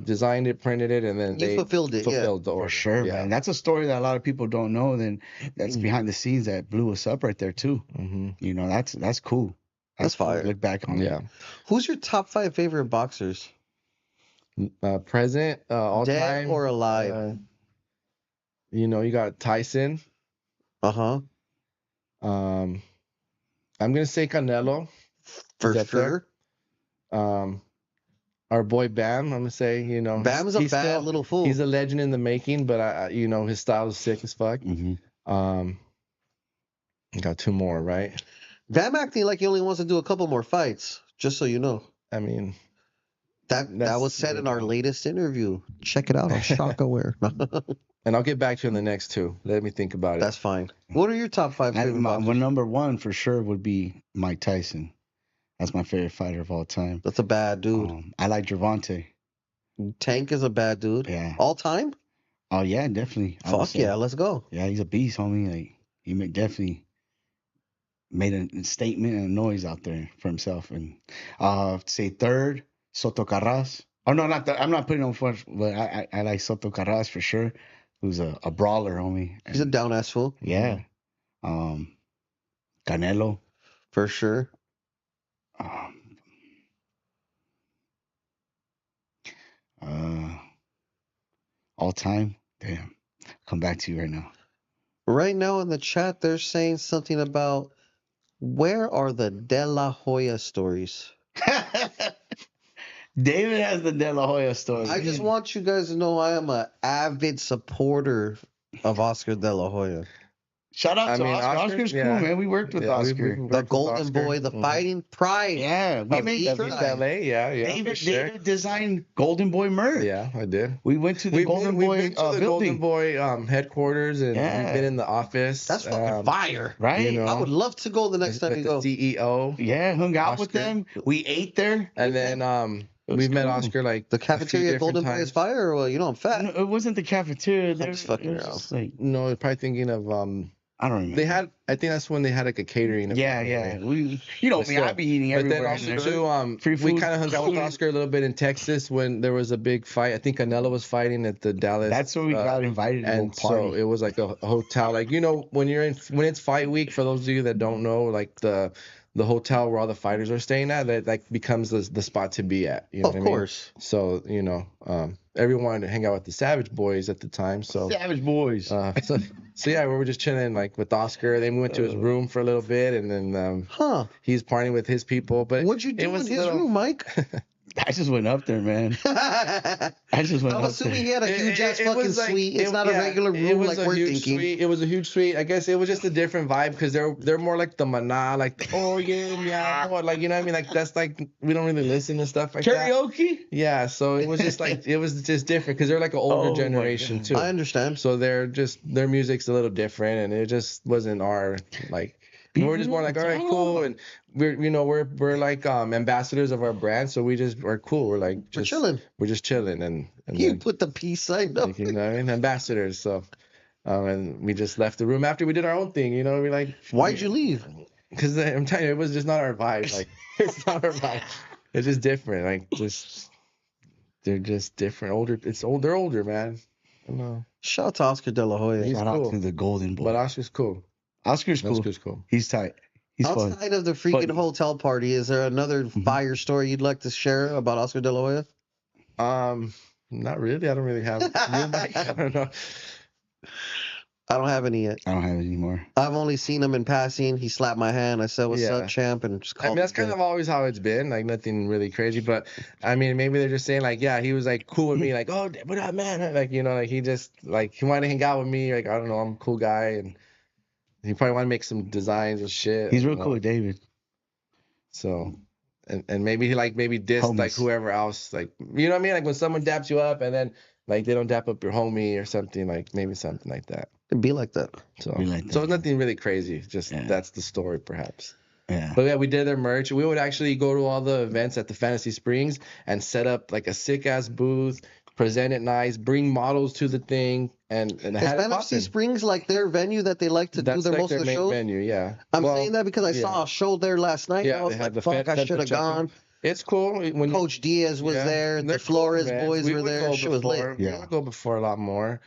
designed it, printed it, and then You they fulfilled it, yeah. the order. For sure, Yeah. man. That's a story that a lot of people don't know. Then that's behind the scenes that blew us up right there too. Mm-hmm. You know, that's cool. That's cool to fire. Look back on Yeah. it. Who's your top 5 favorite boxers? Present, all Dead time or alive? you got Tyson. Uh-huh. I'm gonna say Canelo. For Is that sure. Our boy Bam. I'm gonna say Bam's a he's bad still- little fool. He's a legend in the making, but his style is sick as fuck. Mm-hmm. Got 2 more, right? Bam acting like he only wants to do a couple more fights, just so you know. I mean, That That's- was said in our latest interview. Check it out on Shockaware. and I'll get back to you on the next 2. Let me think about it. That's fine. What are your top 5 favorite boxers? Well, number one for sure would be Mike Tyson. That's my favorite fighter of all time. That's a bad dude. I like Gervonta. Tank is a bad dude. Yeah. All time? Oh yeah, definitely. I would Fuck say. yeah, let's go. Yeah, he's a beast, homie. Like definitely made a statement and a noise out there for himself. And say third, Soto Carras. Oh no, not that. I'm not putting him first, but I like Soto Carras for sure. Who's a brawler, homie. He's a down ass fool. Yeah. Canelo. For sure. All time. Damn. Come back to you right now. Right now in the chat, they're saying something about where are the De La Hoya stories? David has the De La Hoya story. I just want you guys to know I am an avid supporter of Oscar De La Hoya. Shout out I to mean, Oscar. Oscar, Oscar's yeah. cool, man. We worked with Yeah, we Oscar. worked The with golden Oscar. boy, the Mhm. fighting pride. Yeah, we Of made East East Side. LA, yeah, David, for sure. David designed Golden Boy merch. Yeah, I did. We went to the Golden we've Boy been to the building, Golden Boy headquarters, and Yeah. we've been in the office. That's fucking fire. right? you know, I would love to go the next time with you the go. CEO, Yeah, hung out with Oscar. them. We ate there. and then was we've met cool. Oscar like The a few cafeteria at Golden different Boy is times. fire, or well, you know I'm fat. No, it wasn't the cafeteria. I'm There, just fucking it was around. just like No, probably thinking of I don't remember. they had. I think that's when they had like a catering. event. Yeah. We, you know But me. still. I be eating But then everywhere. also in there. too, Free we food. kind of hung out with Oscar a little bit in Texas when there was a big fight. I think Canelo was fighting at the Dallas. That's where we got invited to and go party. so it was like a hotel, like when when it's fight week. For those of you that don't know, like the hotel where all the fighters are staying at, that like becomes the spot to be at. You know Of what I mean? course. So everyone wanted to hang out with the Savage Boys at the time. So Savage Boys. so yeah, we were just chilling like with Oscar. Then we went to his room for a little bit, and then Huh. he's partying with his people. But What'd you it do in was his little- room, Mike? I just went up there, man. I just went I'm up assuming there. he had a huge ass It fucking was like- suite. It's it- not a yeah, regular it room was like a we're huge thinking. Suite. It was a huge suite. I guess it was just a different vibe because they're more like the mana, like the, oh yeah, boy, like you know what I mean. Like that's like we don't really listen to stuff like that. Karaoke? Yeah, so it was just like it was just different because they're like an older Oh my generation God. too. I understand. So their music's a little different, and it just wasn't our like. We're just more like, all right, cool, and we're like ambassadors of our brand, so we just are cool. We're like We're just chilling. We're just chilling, and You then, put the peace sign up. like, you know, what I mean, ambassadors. So, and we just left the room after we did our own thing. You know, we like. Why'd you leave? Because I'm telling you, it was just not our vibe. Like it's not our vibe. It's just different. Like just they're just different. Older. They're older, man. I don't know. Shout out to Oscar De La Hoya. He's Shout out cool. to the Golden Boy. But Oscar's cool. Oscar's cool. Oscar's cool. He's tight. He's fun. Outside of the freaking But- hotel party, is there another fire story you'd like to share about Oscar De La Hoya? Not really. I don't really have. You, Mike? I don't know. I don't have any yet. I don't have it anymore. I've only seen him in passing. He slapped my hand. I said, "What's up, champ?" And just I called mean, that's me kind good. of always how it's been, like nothing really crazy. But I mean, maybe they're just saying like, yeah, he was like cool with me, like, oh, what up, man? Like, you know, like he just like he wanted to hang out with me, like I don't know, I'm a cool guy, and he probably want to make some designs and shit. He's you real know? cool with David. So, and maybe he like maybe dissed like Homies. whoever else, like you know what I mean, like when someone daps you up and then like they don't dap up your homie or something, like maybe something like that. It'd be like that. So, Be like so that, it's nothing really crazy. Just Yeah. that's the story, perhaps. Yeah. But yeah, we did their merch. We would actually go to all the events at the Fantasy Springs and set up like a sick ass booth, present it nice, bring models to the thing, and Is had it Fantasy popping. Springs like their venue that they like to do That's their like most their of the main shows? venue, yeah. I'm Well, saying that because I yeah. saw a show there last night. Yeah, and I was they had like, the fuck, I should have gone. It's cool when Coach Diaz was yeah, there. they're The Flores cool, man. boys We were would there. go Shit was before. lit. We Yeah. would go before a lot more.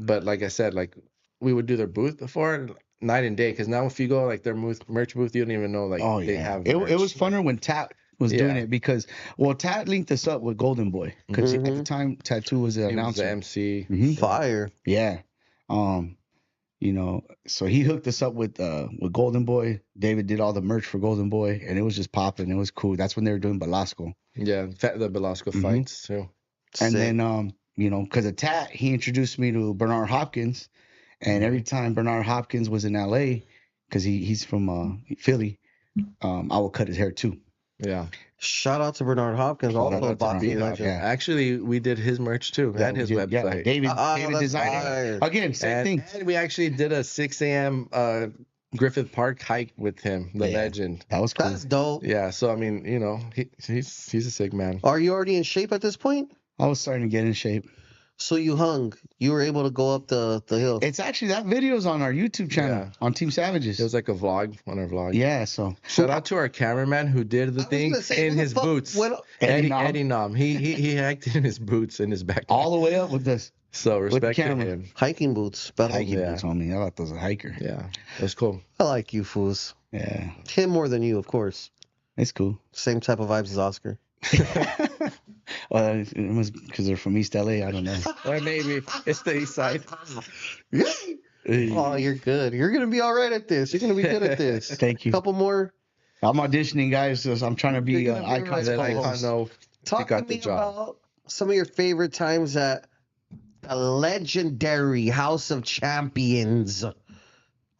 But like I said, like we would do their booth before night and day. Because now if you go like their merch booth, you don't even know like Oh they yeah. have. It merch. was funner when Tat was doing Yeah. it because Tat linked us up with Golden Boy because at the Mhm. time Tattoo was the He was announcer. the MC. Mhm. Fire. Yeah. You know, so he hooked us up with Golden Boy. David did all the merch for Golden Boy, and it was just popping. It was cool. That's when they were doing Velasco. Yeah, the Velasco Mhm. fights too. And Sick. then you know, because of Tat, he introduced me to Bernard Hopkins, and every time Bernard Hopkins was in LA, because he's from Philly, I would cut his hair too. Yeah. Shout out to Bernard Hopkins, Shout also out a to boxing B-Hop, legend. yeah. Actually, we did his merch too and his website. Yeah, David that's designed it. fire. Again, same thing. And we actually did a 6 a.m. Griffith Park hike with him, the Yeah. legend. That was cool. That's dope. Yeah, so I mean, you know, he's a sick man. Are you already in shape at this point? I was starting to get in shape. So you hung. You were able to go up the hill. It's actually that video's on our YouTube channel Yeah. on Team Savages. It was like a vlog on our vlog. Yeah, so Shout out to our cameraman who did the thing in his boots. Eddie Nom. He hacked in his boots in his back. all the way up with this So respect to camera. him. Hiking boots. Better. hiking Yeah. boots on me. I thought that was a hiker. Yeah, it was cool. I like you fools. Yeah, Him more than you, of course. it's cool. Same type of vibes as Oscar. Well, it was because they're from East LA. I don't know. Or maybe it's the east side. Oh, you're good. You're gonna be all right at this. You're gonna be good at this. Thank you. Couple more. I'm auditioning, guys. So I'm trying to be You're gonna be Eyekon. right. Then I co-host. know Talk got to the me job. about some of your favorite times at the legendary House of Champions,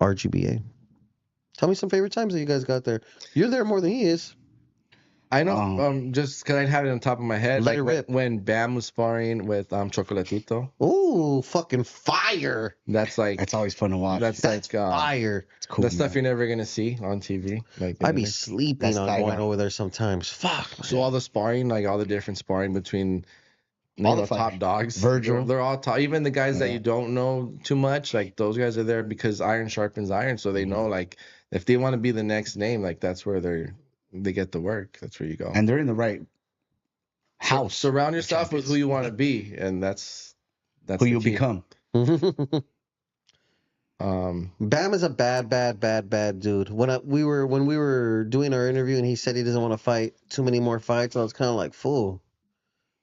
RGBA. Tell me some favorite times that you guys got there. You're there more than he is. I know, just because I have it on top of my head, Let like it rip. when Bam was sparring with Chocolatito. Ooh, fucking fire. That's like That's always fun to watch. that's That's like fire. It's cool. that's stuff man. you're never gonna see on TV. Like I'd be anyway. sleeping That's on tight, going huh? over there sometimes. Fuck. So all the sparring, like all the different sparring between All the top fighters. dogs. Virgil. They're all top. Even the guys that Yeah. you don't know too much, like those guys are there because iron sharpens iron. So they Mm-hmm. know like if they want to be the next name, like that's where they get the work. That's where you go. And they're in the right house. Surround yourself with champions. who you want to be, and that's who the you'll key. become. Bam is a bad dude. When we were doing our interview and he said he doesn't want to fight too many more fights, I was kind of like, fool.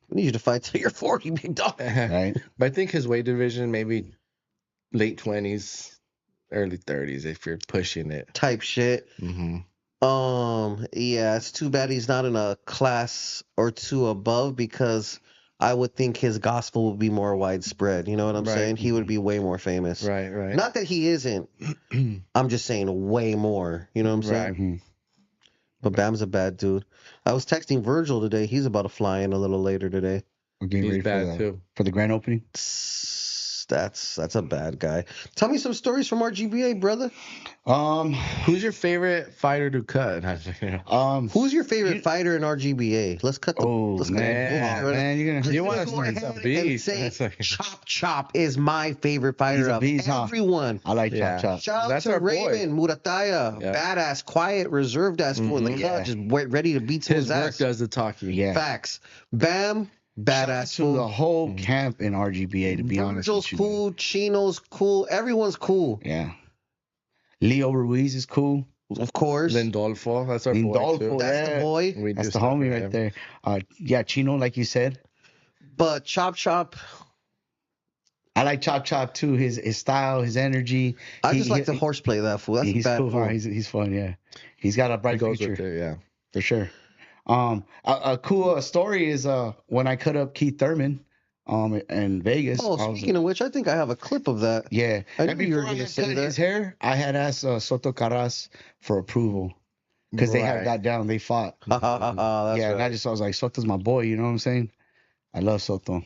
We need you to fight till you're 40, big dog. Right? But I think his weight division maybe late 20s, early 30s if you're pushing it. Type shit. Mm-hmm. Yeah, it's too bad he's not in a class or two above because I would think his gospel would be more widespread. You know what I'm Right. saying? He would be way more famous. Right, right. Not that he isn't. I'm just saying way more. You know what I'm saying? Right. Mhm. But Bam's a bad dude. I was texting Virgil today. He's about to fly in a little later today. We're getting He's ready bad for too. the grand opening. That's a bad guy. Tell me some stories from RGBA, brother. Who's your favorite fighter to cut? Who's your favorite fighter in RGBA? Let's cut the. Oh let's cut man, the man, you're gonna. You want Let's to go start ahead some and beef. say That's like- Chop is my favorite fighter He's a of beast, huh? everyone. I like Yeah. Chop Chop. Shout out That's to our boy. Raven Murataya, Yeah. badass, quiet, reserved ass fool in the Mhm. cut, Yeah. just ready to beat His someone's work ass. does the talking. Yeah. Facts. Bam, badass to fool. the whole camp in RGBA, to be honest. Virgil's with you. cool. Chino's cool. Everyone's cool. Yeah. Leo Ruiz is cool. Of course. Lindolfo, that's our boy Lindolfo, too. That's the boy. We That's do the stuff homie with right him. there. Yeah, Chino, like you said. But Chop, I like Chop Chop too. His style, his energy. I just like the horseplay of that fool. That's a He's bad cool. fool. He's fun. Yeah, he's got a It bright goes future with it, yeah. for sure. A cool story is when I cut up Keith Thurman, in Vegas. Oh, speaking of which, I think I have a clip of that. Yeah, I and knew you were before I gonna had say cut that. his hair, I had asked Soto Carras for approval because they had Right. got down. They fought. That's Yeah, and right. I was like, Soto's my boy. You know what I'm saying? I love Soto.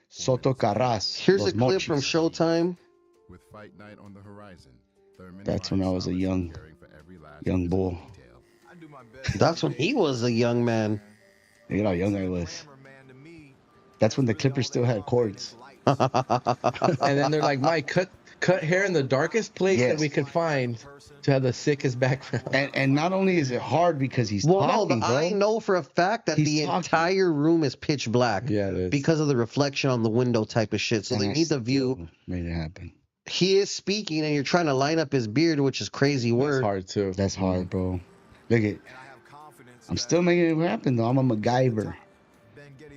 Soto Carras. Here's Los a clip from Mochis. Showtime. With fight night on the horizon, Thurman That's when I was a finds solace in young caring for every last young physical bull. detail. That's when he was a young man. Look at how young I was. That's when the Clippers still had cords. And then they're like, Mike, cut hair in the darkest place that Yes. we could find to have the sickest background. And not only is it hard because he's talking, bro. I know for a fact that He's the talking. entire room is pitch black. Yeah, it is. Because of the reflection on the window type of shit. So And they I need the view. still made it happen. He is speaking, and you're trying to line up his beard, which is crazy It's work. hard too. That's hard, bro. Look at. I'm still making it happen though. I'm a MacGyver,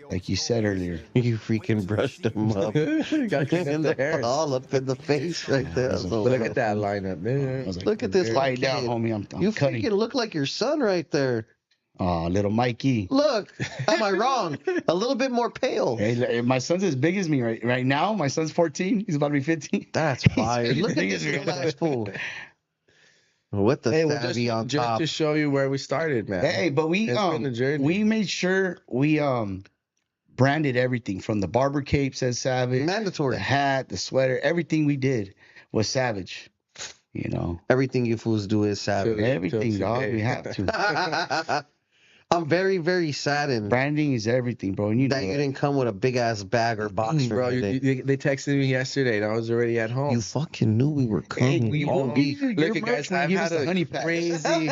like you said earlier. You freaking brushed him up. Gotta clean up the hair. All up in the face right there. But So, But look at that lineup, I man. was like, Look at this quiet kid. down, homie. I'm you cutting. freaking look like your son right there. Oh, little Mikey. Look, am I wrong? A little bit more pale. Hey, my son's as big as me right now. My son's 14. He's about to be 15. That's fire. He's Look at big this as me. little ass fool. With the Hey, well, savvy on just top. to show you where we started, man. Hey, but we It's been a journey. we made sure we branded everything from the barber cape says Savage, Mandatory. the hat, the sweater, everything we did was Savage. You know, Everything you fools do is savage. everything, dog. today. We have to. I'm very, very saddened Branding is everything, bro. And you know that you it. didn't come with a big ass bag or box for Bro, me today. they texted me yesterday and I was already at home. You fucking knew we were coming. we Oh, won't be your look at merch guys, when you I've give us had the a honey pack. crazy.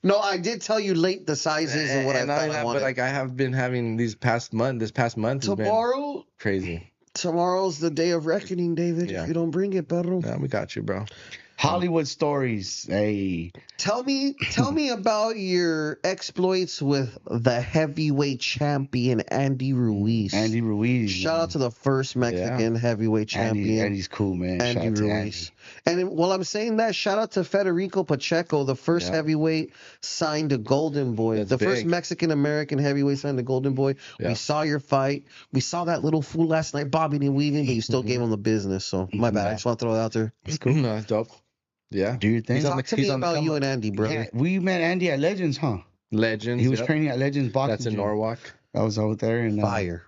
No, I did tell you late the sizes and what I and not thought only I that, wanted. but like I have been having this past month has been crazy. Tomorrow's the day of reckoning, David. Yeah. If you don't bring it, perro. Yeah, we got you, bro. Hollywood stories. Hey, Tell me about your exploits with the heavyweight champion Andy Ruiz. Andy Ruiz. Shout out to the first Mexican heavyweight champion. Andy's cool, man. Shout Andy out to Ruiz. And while I'm saying that, shout out to Federico Pacheco, the first Yeah. heavyweight signed to Golden Boy. That's the first big. Mexican American heavyweight signed to Golden Boy. Yeah. We saw your fight. We saw that little fool last night bobbing and weaving, but you still gave him the business. So my bad. I just want to throw it out there. It's cool. No, it's dope. Yeah. Do your thing. He's on Talk the- to me on the about come you up. and Andy, brother. Yeah, we met Andy at Legends, huh? Legends. He was yep. training at Legends Boxing. That's in Gym. Norwalk. I was out there and Fire.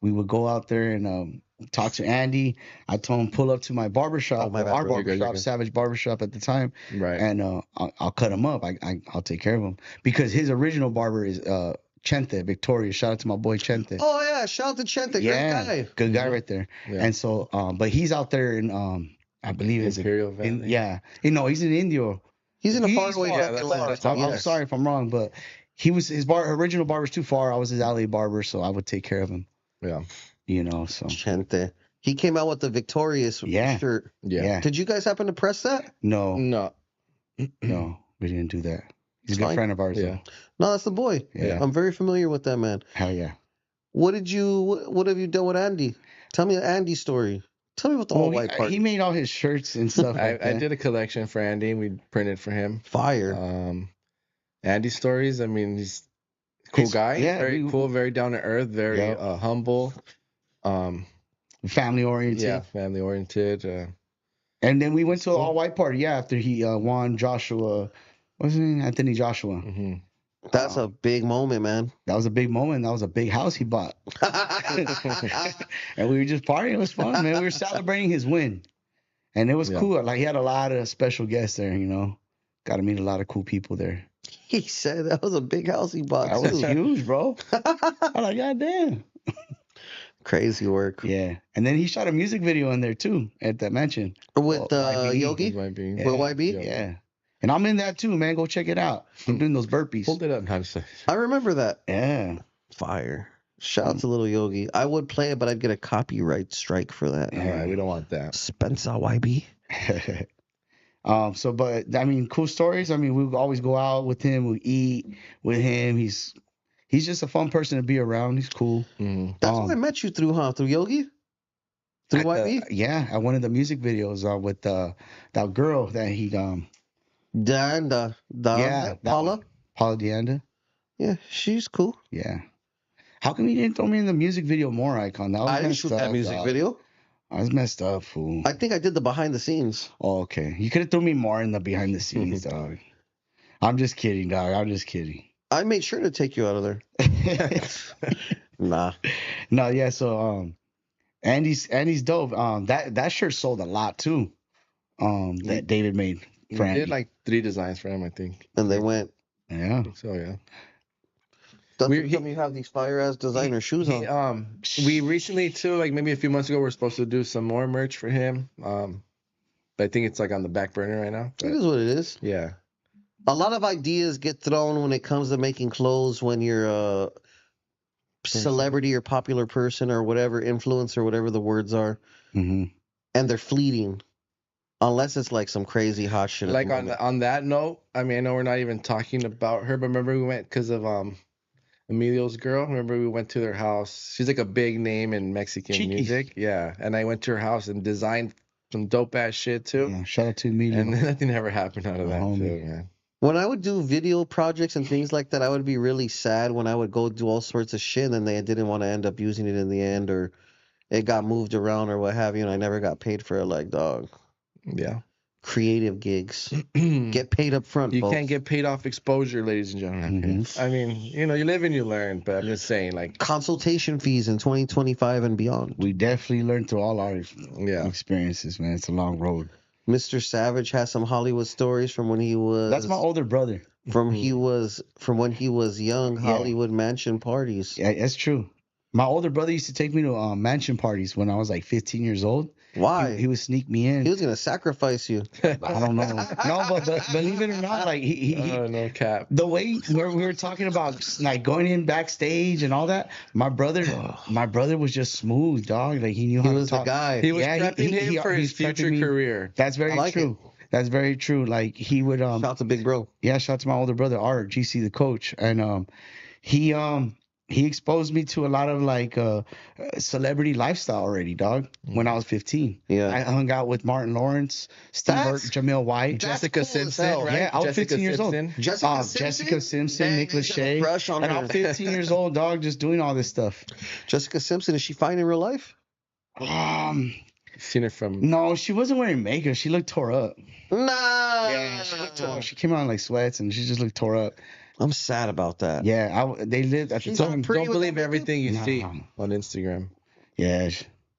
We would go out there and talk to Andy. I told him pull up to my barbershop, Oh, my bad, our bro. You're good, you're barbershop, good. Savage Barbershop at the time, Right. and I'll cut him up. I'll take care of him because his original barber is Chente Victoria. Shout out to my boy Chente. Oh, yeah. Shout out to Chente. yeah, Great guy. good guy right there. Yeah. And so, but he's out there in I believe it's Imperial Valley. yeah, he's in Indio. He's in a He's faraway far. fucking that's- land. that's- I'm Yes. sorry if I'm wrong, but his original barber's too far. I was his alley barber, so I would take care of him. Yeah. You know, so Chente. He came out with the victorious Yeah. shirt. Yeah. yeah. Did you guys happen to press that? No, No. no, we didn't do that. He's a good Fine. friend of ours. Yeah. though. No, that's the boy. Yeah. I'm very familiar with that man. Hell yeah. What have you done with Andy? Tell me the Andy story. Tell me about the Well, whole white part. he made all his shirts and stuff. I like that. did a collection for Andy. We printed for him. Fire. Andy stories. I mean, he's a cool It's- guy. yeah, Very cool. Very down to earth. Very Yep. humble. Family oriented. Yeah. Family oriented. And then we went to an all white party. Yeah, after he won Joshua, what's his name? Anthony Joshua. hmm That's a big moment, man. That was a big moment. That was a big house he bought. And we were just partying. It was fun, man. We were celebrating his win. And it was Yeah. cool. Like he had a lot of special guests there, you know. Got to meet a lot of cool people there. He said that was a big house he bought. That was too. huge, bro. I'm like, God damn. Crazy work. Yeah. And then he shot a music video in there too at that mansion. With YB. Yogi? Might be. Yeah. With YB? Yeah. And I'm in that too, man. Go check it out. I'm doing those burpees. Hold it up. No, I'm just- I remember that. Yeah. Fire. Shout out to little Yogi. I would play it, but I'd get a copyright strike for that. All right. We don't want that. Spencer YB. But I mean, cool stories. I mean, we always go out with him. We eat with him. He's just a fun person to be around. He's cool. Mhm. That's what I met you through, huh? Through Yogi? Through YB? Yeah, at one of the music videos with that girl that he Danda. yeah, that Paula? one. Paula Deanda. Yeah, she's cool. Yeah. How come you didn't throw me in the music video more, Icon? That was I didn't messed shoot that up, music dog. video. I was messed up, fool. I think I did the behind the scenes. Oh, okay. You could have thrown me more in the behind the scenes, dog. I'm just kidding, dog. I'm just kidding. I made sure to take you out of there. Nah. No, yeah. So Andy's dope. That shirt sold a lot too. That David made We for Andy. did like 3 designs for him, I think. And they went, Yeah. I think so, yeah. doesn't come you have these fire ass designer shoes on. We recently too, like maybe a few months ago, we are supposed to do some more merch for him. But I think it's like on the back burner right now. It But is what it is. yeah. A lot of ideas get thrown when it comes to making clothes when you're a celebrity or popular person or whatever, influencer, whatever the words are, Mm-hmm. and they're fleeting. Unless it's like some crazy hot shit. at Like the on moment. on that note, I mean, I know we're not even talking about her, but remember we went because of Emilio's girl. Remember we went to their house. She's like a big name in Mexican Chiquis. music. Yeah, and I went to her house and designed some dope ass shit too. Yeah, shout out to Emilio. And then nothing ever happened out of that Homie. too, man. When I would do video projects and things like that, I would be really sad when I would go do all sorts of shit and then they didn't want to end up using it in the end, or it got moved around or what have you, and I never got paid for it. Like, dog, Yeah. creative gigs you get paid up front. folks. can't get paid off exposure, ladies and gentlemen. Mhm. I mean, you know, you live and you learn, but I'm just saying, like, consultation fees in 2025 and beyond. We definitely learned through all our yeah. experiences, man. It's a long road. Mr. Savage has some Hollywood stories from when he was That's my older brother. from when he was young. Yeah. Hollywood mansion parties. Yeah, that's true. My older brother used to take me to mansion parties when I was like 15 years old. Why? He would sneak me in. He was gonna sacrifice you. I don't know. No, but believe it or not, like he Oh, no cap. the way where we were talking about like going in backstage and all that, my brother was just smooth, dog. Like he knew He how was to the talk. guy. He was Yeah, prepping him for his he's prepping future me. career. That's very I like true. That's very true. Like he would Shout out to Big Bro. yeah, shout out to my older brother Art, GC the coach, and he exposed me to a lot of like celebrity lifestyle already, dog. When I was 15, Yeah. I hung out with Martin Lawrence, Steve That's- Jamil White. That's Jessica cool as Simpson, hell. right? Yeah, I was Jessica 15 years old. Simpson. Jessica Simpson. Nick Dang, I used to have a Lachey. crush on And her. I'm 15 years old, dog, just doing all this stuff. Jessica Simpson, is she fine in real life? Seen her from. No, she wasn't wearing makeup. She looked tore up. Nah. Yeah, she looked tore. She came out in like sweats and she just looked tore up. I'm sad about that. Yeah, they lived at the She's time. pretty Don't with believe that everything you Nah. see on Instagram. Yeah,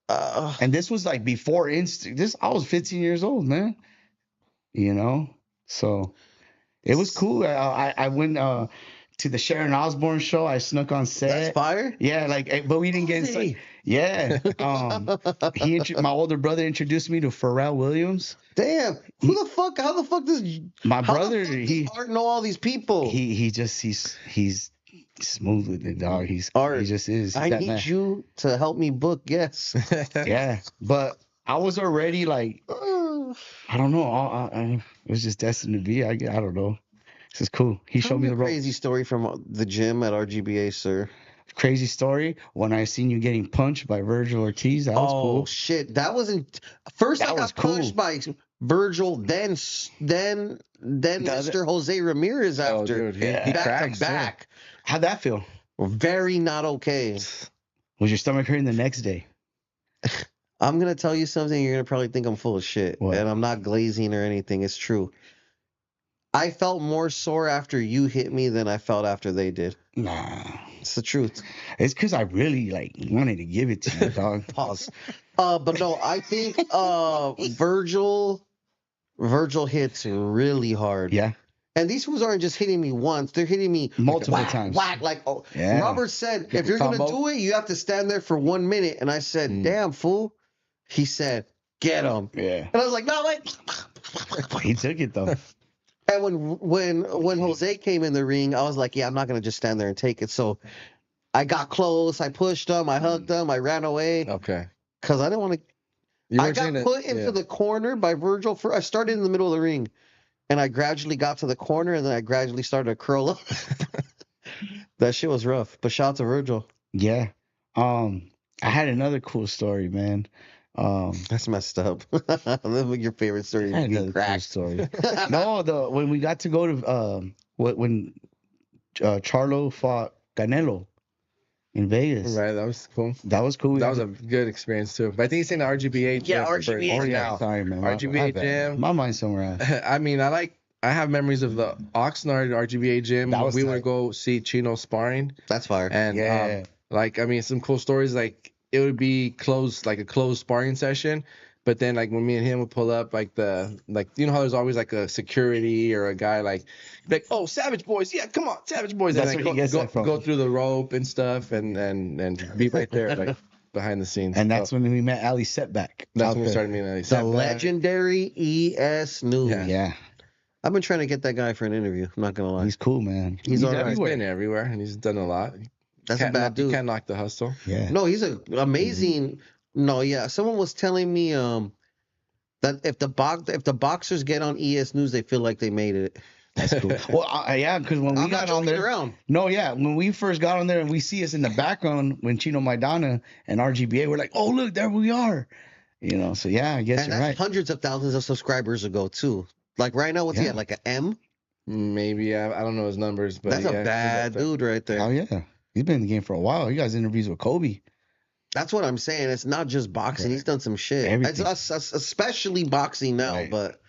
and this was like before Insta. I was 15 years old, man. You know, so it was cool. I went to the Sharon Osbourne show. I snuck on set. That's fire. Yeah, like, but we didn't get inside. Yeah, my older brother introduced me to Pharrell Williams. Damn. Who the fuck? How the fuck does My how brother, the fuck he does Art know all these people? he's smooth with it, dog. Art, he just is. He's I that need man. you to help me book guests. Yeah, but I was already like, I don't know. It was just destined to be. I don't know. This is cool. He Tell showed me a the ropes. crazy story from the gym at RGBA, sir. Crazy story. When I seen you getting punched by Virgil Ortiz, that was cool. Shit, that wasn't. First, That I was got punched by Virgil, then Mr. Jose Ramirez Oh, after. dude, he back cracks, to back. How'd that feel? Very not okay. Was your stomach hurting the next day? I'm gonna tell you something. You're gonna probably think I'm full of shit, What? and I'm not glazing or anything. It's true. I felt more sore after you hit me than I felt after they did. Nah. It's the truth. It's because I really like wanted to give it to you, dog. Pause. But no, I think Virgil hits really hard. Yeah. And these fools aren't just hitting me once; they're hitting me Multiple whack, times. Whack, like Yeah. Robert said, if you're gonna Combo. do it, you have to stand there for 1 minute. And I said, "Damn fool," he said, "Get him." Yeah. And I was like, "No, wait." He took it though. And when Jose came in the ring, I was like, "Yeah, I'm not gonna just stand there and take it." So I got close, I pushed him, I hugged him, I ran away Okay. because I didn't want to. You I weren't got trying to- put into yeah. the corner by Virgil. I started in the middle of the ring, and I gradually got to the corner, and then I gradually started to curl up. That shit was rough. But shout out to Virgil. Yeah. I had another cool story, man. That's messed up. That's your favorite story. I Being another cool cracked. story. No, when we got to go to when Charlo fought Canelo in Vegas. Right, that was cool. That was cool. That was a good experience too. But I think he's saying the RGBA Yeah, gym first. RGBA. Oh Yeah. yeah, sorry man. RGBA gym. My mind's somewhere else. I mean, I have memories of the Oxnard RGBA gym. That was We would tight. go see Chino sparring, That's fire. and Yeah. like I mean, some cool stories. Like it would be closed, like a closed sparring session. But then, like when me and him would pull up, like you know how there's always like a security or a guy like oh Savage Boys, yeah, come on Savage Boys, That's and where like he gets that from. go through the rope and stuff, and be right there like behind the scenes. And that's So when we met Ali Setback. that's out when we there. started meeting. The legendary ES News. Yeah. Yeah, I've been trying to get that guy for an interview. I'm not gonna lie. he's cool, man. He's all right. He's been everywhere and he's done a lot. That's a bad You dude. can't knock the hustle. Yeah. No, he's an amazing. No, yeah. Someone was telling me that if the boxers get on ES News, they feel like they made it. That's cool. Well, yeah, because when we I'm got not on joking there, around. no, yeah, when we first got on there and we see us in the background when Chino Maidana and RGBA, we're like, oh look, there we are. You know, so yeah, I guess And you're that's right. hundreds of thousands of subscribers ago too. Like right now, what's he Yeah. at? Like an M? Maybe I don't know his numbers, but That's yeah, a he's bad up there. dude right there. Oh yeah, he's been in the game for a while. He got interviews with Kobe. That's what I'm saying. It's not just boxing. Right. He's done some shit. Everything. It's especially boxing now, Right. but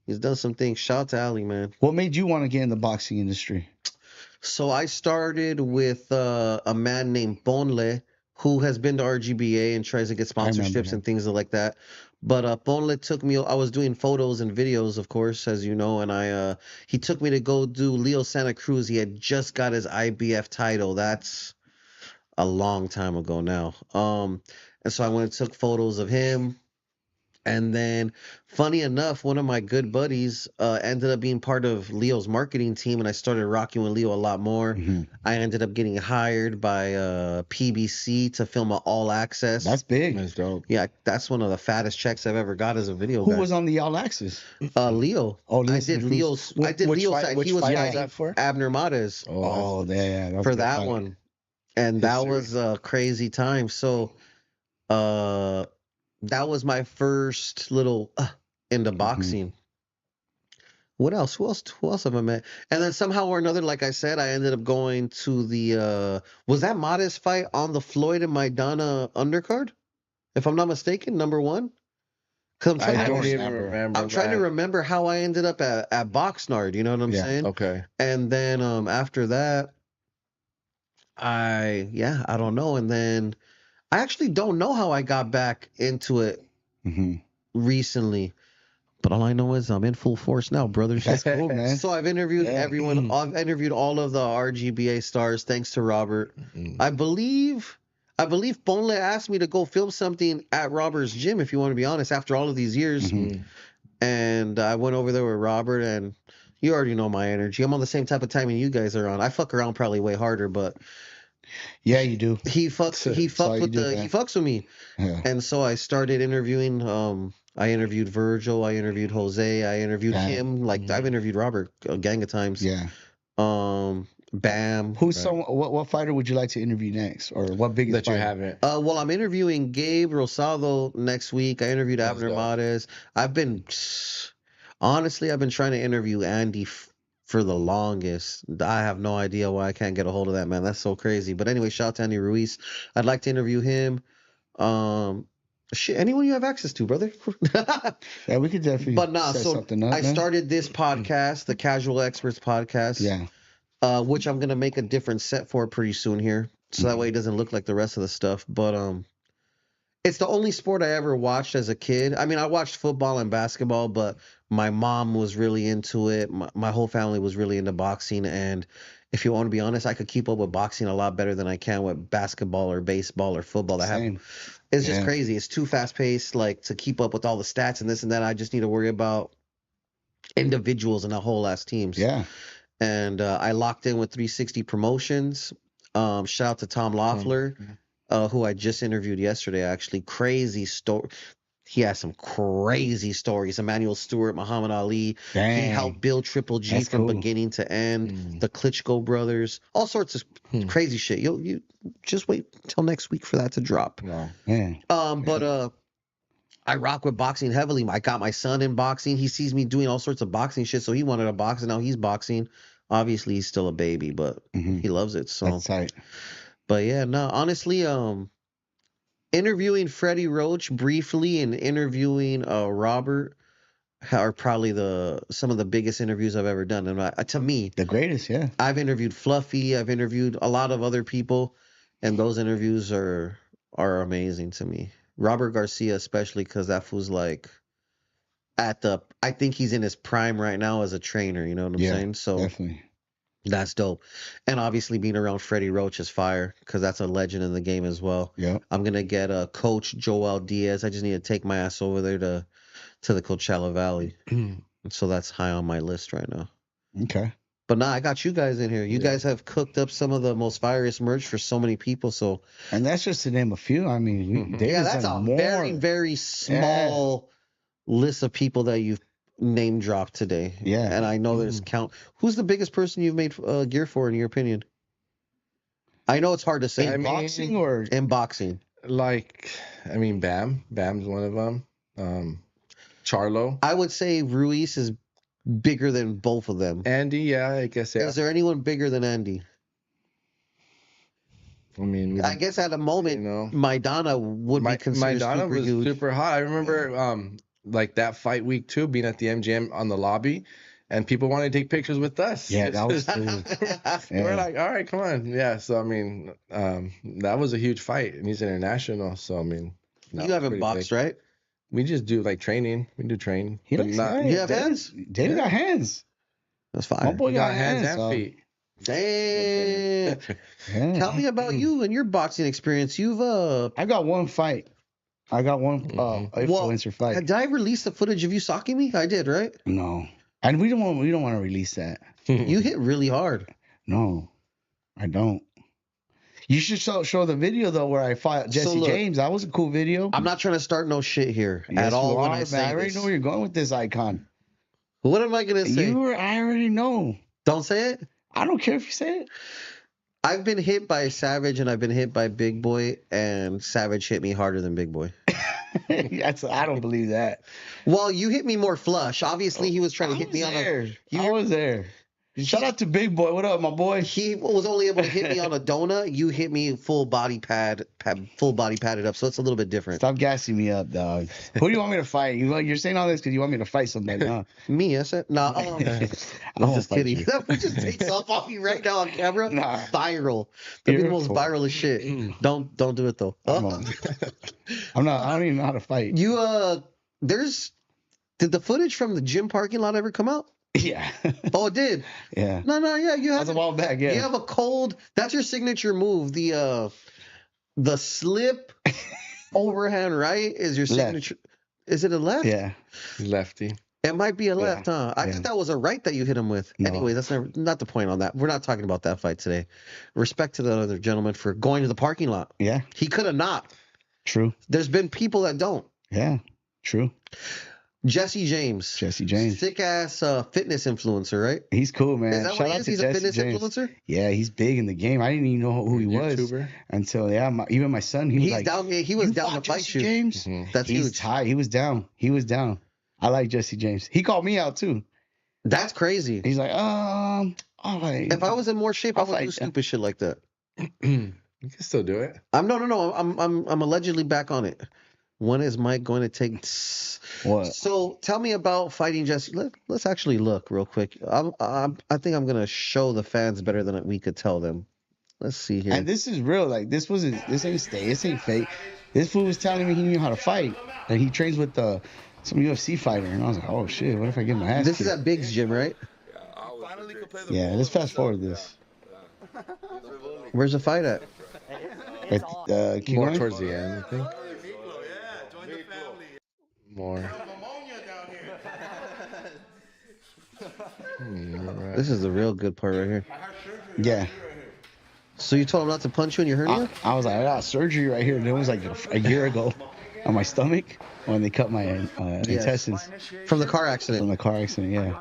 he's done some things. Shout out to Ali, man. What made you want to get in the boxing industry? So I started with a man named Ponle, who has been to RGBA and tries to get remember sponsorships him. and things like that. But Ponle took me. I was doing photos and videos, of course, as you know, and he took me to go do Leo Santa Cruz. He had just got his IBF title. That's a long time ago now. And so I went and took photos of him. And then, funny enough, one of my good buddies ended up being part of Leo's marketing team, and I started rocking with Leo a lot more. Mhm. I ended up getting hired by PBC to film an All Access. That's big. That's dope. Yeah, that's one of the fattest checks I've ever got as a video Who guy. was on the All Access? Leo. Oh, I did Leo's. I did Leo's side. Which He was fight fighting was that for? Abner Mares Oh, yeah, that was for good that fight. one, and that History. was a crazy time. So, that was my first little into boxing. What else? Who else have I met? And then somehow or another, like I said, I ended up going to the was that Modest fight on the Floyd and Maidana undercard, if I'm not mistaken, number 1. Cause I'm I trying, to, don't even remember. remember. I'm trying to remember how I ended up at Boxnard. You know what I'm Yeah. saying? Okay. And then after that, I don't know. And then I actually don't know how I got back into it hmm recently. But all I know is I'm in full force now, brothers. That's cool, man. So I've interviewed Yeah. everyone. I've interviewed all of the RGBA stars, thanks to Robert. Mm. I believe Ponle asked me to go film something at Robert's gym, if you want to be honest, after all of these years. Mhm. And I went over there with Robert, and you already know my energy. I'm on the same type of timing you guys are on. I fuck around probably way harder, but Yeah, you do. he fucks with me. Yeah. And so I started interviewing. I interviewed Virgil. I interviewed Jose. I interviewed Yeah. him. Like I've interviewed Robert a gang of times. Yeah. Bam. Who's what fighter would you like to interview next, or what biggest That you fighter? haven't. Well, I'm interviewing Gabe Rosado next week. I interviewed That's Abner dope. Mares. I've been trying to interview Andy for the longest. I have no idea why I can't get a hold of that man. That's so crazy. But anyway, shout out to Andy Ruiz. I'd like to interview him. Shit, anyone you have access to, brother. Yeah, we could definitely. But nah, set so something up, I man. started this podcast, the Casual Experts podcast. Yeah. Which I'm gonna make a different set for pretty soon here, so that way it doesn't look like the rest of the stuff. But it's the only sport I ever watched as a kid. I mean, I watched football and basketball, but my mom was really into it. My whole family was really into boxing, and if you want to be honest, I could keep up with boxing a lot better than I can with basketball or baseball or football. Same. It's just Yeah. crazy. It's too fast paced, like to keep up with all the stats and this and that. I just need to worry about individuals and a whole ass teams. Yeah. And I locked in with 360 Promotions. Shout out to Tom Loeffler, who I just interviewed yesterday. Actually, crazy story. He has some crazy stories. Emmanuel Stewart, Muhammad Ali. Dang. He helped build Triple G That's from cool. beginning to end. The Klitschko brothers, all sorts of crazy shit. You just wait till next week for that to drop. No. Man. But I rock with boxing heavily. I got my son in boxing. He sees me doing all sorts of boxing shit, so he wanted to box, and now he's boxing. Obviously, he's still a baby, but he loves it. So That's tight. But yeah, no, honestly, interviewing Freddie Roach briefly and interviewing Robert are probably some of the biggest interviews I've ever done. And to me, The greatest, yeah. I've interviewed Fluffy, I've interviewed a lot of other people, and those interviews are amazing to me. Robert Garcia, especially because that fool's like I think he's in his prime right now as a trainer. You know what I'm saying? So definitely. that's dope. And obviously being around Freddie Roach is fire because that's a legend in the game as well. Yeah. I'm going to get Coach Joel Diaz. I just need to take my ass over there to the Coachella Valley. So that's high on my list right now. Okay. But nah, I got you guys in here. You guys have cooked up some of the most fierest merch for so many people. So And that's just to name a few. I mean, that's a very, very small list of people that you've name dropped today. Yeah. And I know there's count. Who's the biggest person you've made gear for, in your opinion? I know it's hard to say. In boxing or in boxing? Like, I mean, Bam's one of them. Charlo. I would say Ruiz is bigger than both of them. Andy, yeah, I guess, yeah. Is there anyone bigger than Andy? I mean, I guess at a moment, you know, Maidana would be considered Maidana super was huge. super hot. I remember like that fight week 2 being at the MGM on the lobby, and people wanted to take pictures with us. Yeah, that was We're like, all right, come on. Yeah, so I mean, that was a huge fight, and he's international. So I mean, You haven't boxed, right? We just do like training. We do train. He but looks not, nice. You have hands? David got hands. That's fine. My boy we got got hands and so- feet. Damn. Yeah. Tell me about you and your boxing experience. You've I got one fight. I got one influencer fight. Did I release the footage of you socking me? I did, right? No. And we don't want to release that. You hit really hard. No. I don't. You should show the video though where I fought Jesse look, James. That was a cool video. I'm not trying to start no shit here Yes, at all you when are, I man. say I already this. know where you're going with this, Eyekon. What am I gonna say? I already know. Don't say it. I don't care if you say it. I've been hit by Savage and I've been hit by Big Boy, and Savage hit me harder than Big Boy. I don't believe that. Well, you hit me more flush. Obviously, he was trying to hit me on a. I was there. Shout out to Big Boy. What up, my boy? He was only able to hit me on a donut. You hit me full body padded up, so it's a little bit different. Stop gassing me up, dog. Who do you want me to fight? You're saying all this because you want me to fight somebody, huh? Me, I said. Nah, I'm just kidding. You. That just takes off you right now on camera. Nah. Viral. That'd be the most viral as shit. Don't do it though. I'm not. I don't even know how to fight. You did the footage from the gym parking lot ever come out? Yeah. Oh, it did. Yeah. No, yeah, you have That's a while back. Yeah. You have a cold. That's your signature move. The slip overhand right is your signature. Is it a left? Yeah. Lefty. It might be a left, huh? I thought that was a right that you hit him with. No. Anyway, that's not the point on that. We're not talking about that fight today. Respect to the other gentleman for going to the parking lot. Yeah. He could have not. True. There's been people that don't. Yeah. True. Jesse James. Sick ass fitness influencer, right? He's cool, man. Is that Shout what he out is? to He's Jesse a fitness James. influencer? Yeah, he's big in the game. I didn't even know who he was YouTuber. until even my son. He was like, down. He was "You down to fought fight Jesse you. James. That's He's huge. tight. He was down. I like Jesse James. He called me out too. That's crazy. He's like, all right. If I was in more shape, I I'll would do fight stupid shit like that. You can still do it. No. I'm allegedly back on it. When is Mike going to take? What? So tell me about fighting Jesse. Let's actually look real quick. I think I'm gonna show the fans better than we could tell them. Let's see here. And this is real. Like this ain't stay. This ain't fake. This fool was telling me he knew how to fight, and he trains with some UFC fighter. And I was like, oh shit, what if I get my ass? This is kicked? at Big's gym, right? Yeah, let's fast forward this. Where's the fight at? Keep More going? towards the end, I think. More. This is the real good part right here. Yeah. So you told him not to punch you in your hernia? I was like, I got surgery right here. And it was like a year ago on my stomach when they cut my intestines From the car accident. from the car accident. Yeah.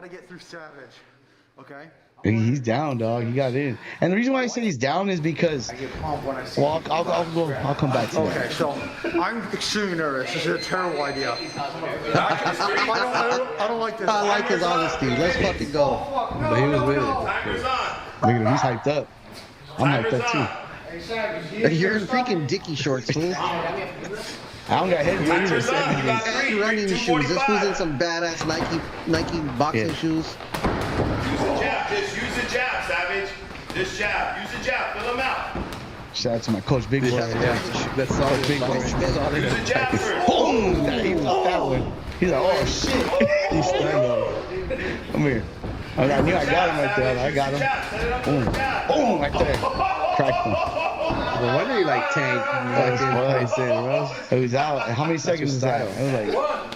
Okay. He's down, dog. He got in. And the reason why I say he's down is because, I get pumped when I see. well, I'll come back to Okay, that. so I'm extremely nervous. This is a terrible idea. I don't like this. I like his honesty. Let's fucking go. But he was with it. Timer's on. Look at him. He's hyped up. I'm hyped up too. You're in freaking dicky shorts, fool. I don't got head either. Timer's on. You got And 3. running shoes. This was in 245. some badass Nike boxing Yeah. shoes. Use the jab. Just use the jab, Savage. Just jab. Use the jab. Fill him out. Shout out to my coach, Big Boy. Yeah, that's solid. Big boy. Use the jab first. Boom! He was a fat one. He's like, oh shit. He's stunned though. Come here. I knew I got him right there. I got him. Boom. Boom! Right there. Cracked him. No wonder you like tank. It was out. How many seconds was that? It was like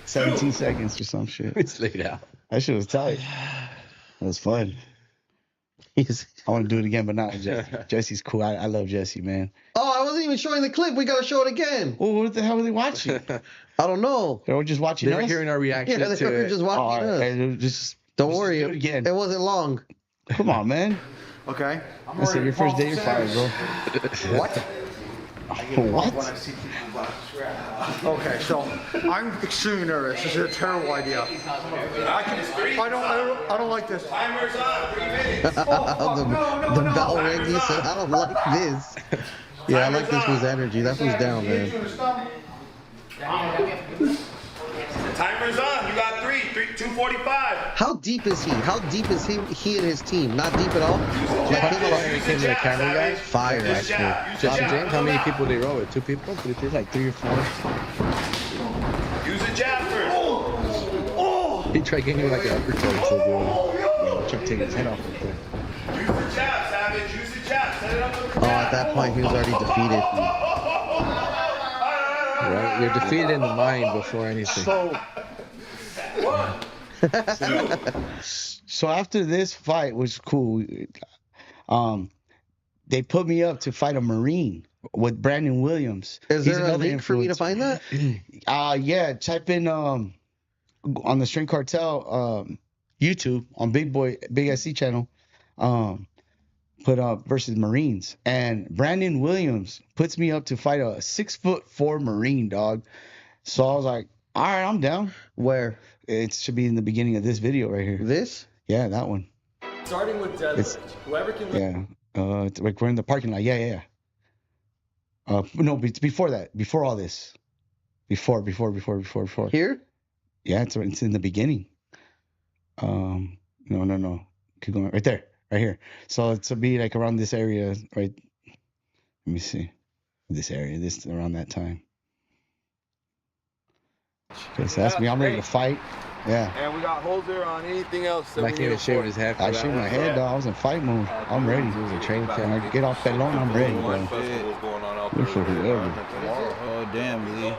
17 seconds or some shit. It's laid out. That shit was tight. It was fun. He's- I want to do it again, but not Jesse. Jesse's cool. I love Jesse, man. Oh, I wasn't even showing the clip. We gotta show it again. Well, what the hell were they watching? I don't know. They were just watching They were us? hearing our reaction Yeah, they to were it. just Oh, all watching right. us. Hey, just Don't worry. do it again. It wasn't long. Come on, man. Okay. That's it. Your first day, you're fired, bro. What? What? Okay, so I'm extremely nervous. This is a terrible idea. I don't like this. Timer's on. 3 minutes. The bell rang. He said, "I don't like this." Yeah, I like this fool's energy. That fool's down, man. Timer's on. You got 3. 245. How deep is he? How deep is he and his team? Not deep at all. Like him alone. Came to the camera guy. Fire, Just actually. jab. Use the Josh jab. James, how many people they roll with? 2 people? 3 people? Like 3 or 4. Use the jab first. He tried getting like an uppercut. So Try to take his head off right there. Use the jab, Savage. Use the jab. Set it up with the Oh, at that point, he was already defeated. right? You're defeated in the mind before anything. So after this fight was cool, they put me up to fight a Marine with Brandon Williams. Is He's there a another link for me to influencer. find that? Yeah, type in on the String Cartel YouTube on Big SC channel, put up versus Marines, and Brandon Williams puts me up to fight a 6'4" Marine, dog. So I was like, all right, I'm down. Where? It should be in the beginning of this video right here. This? Yeah, that one. Starting with deadlift. Whoever can lift. Yeah. It's like we're in the parking lot. Yeah. No, it's before that. Before all this. Before. Here? Yeah, it's in the beginning. No. Keep going. Right there. Right here. So it's to be like around this area, right? Let me see. This area. This around that time. Okay, so that's me. I'm ready to fight. Yeah. And we got Holzer on anything else. that Like we he need was for. shaving his head. For I that shaved my one. head, dog. I was in fight mode. I'm ready. He was a training When camp. I get off that lawn, I'm ready, bro. Festivals going on out Good for whoever. Oh, damn, Lee.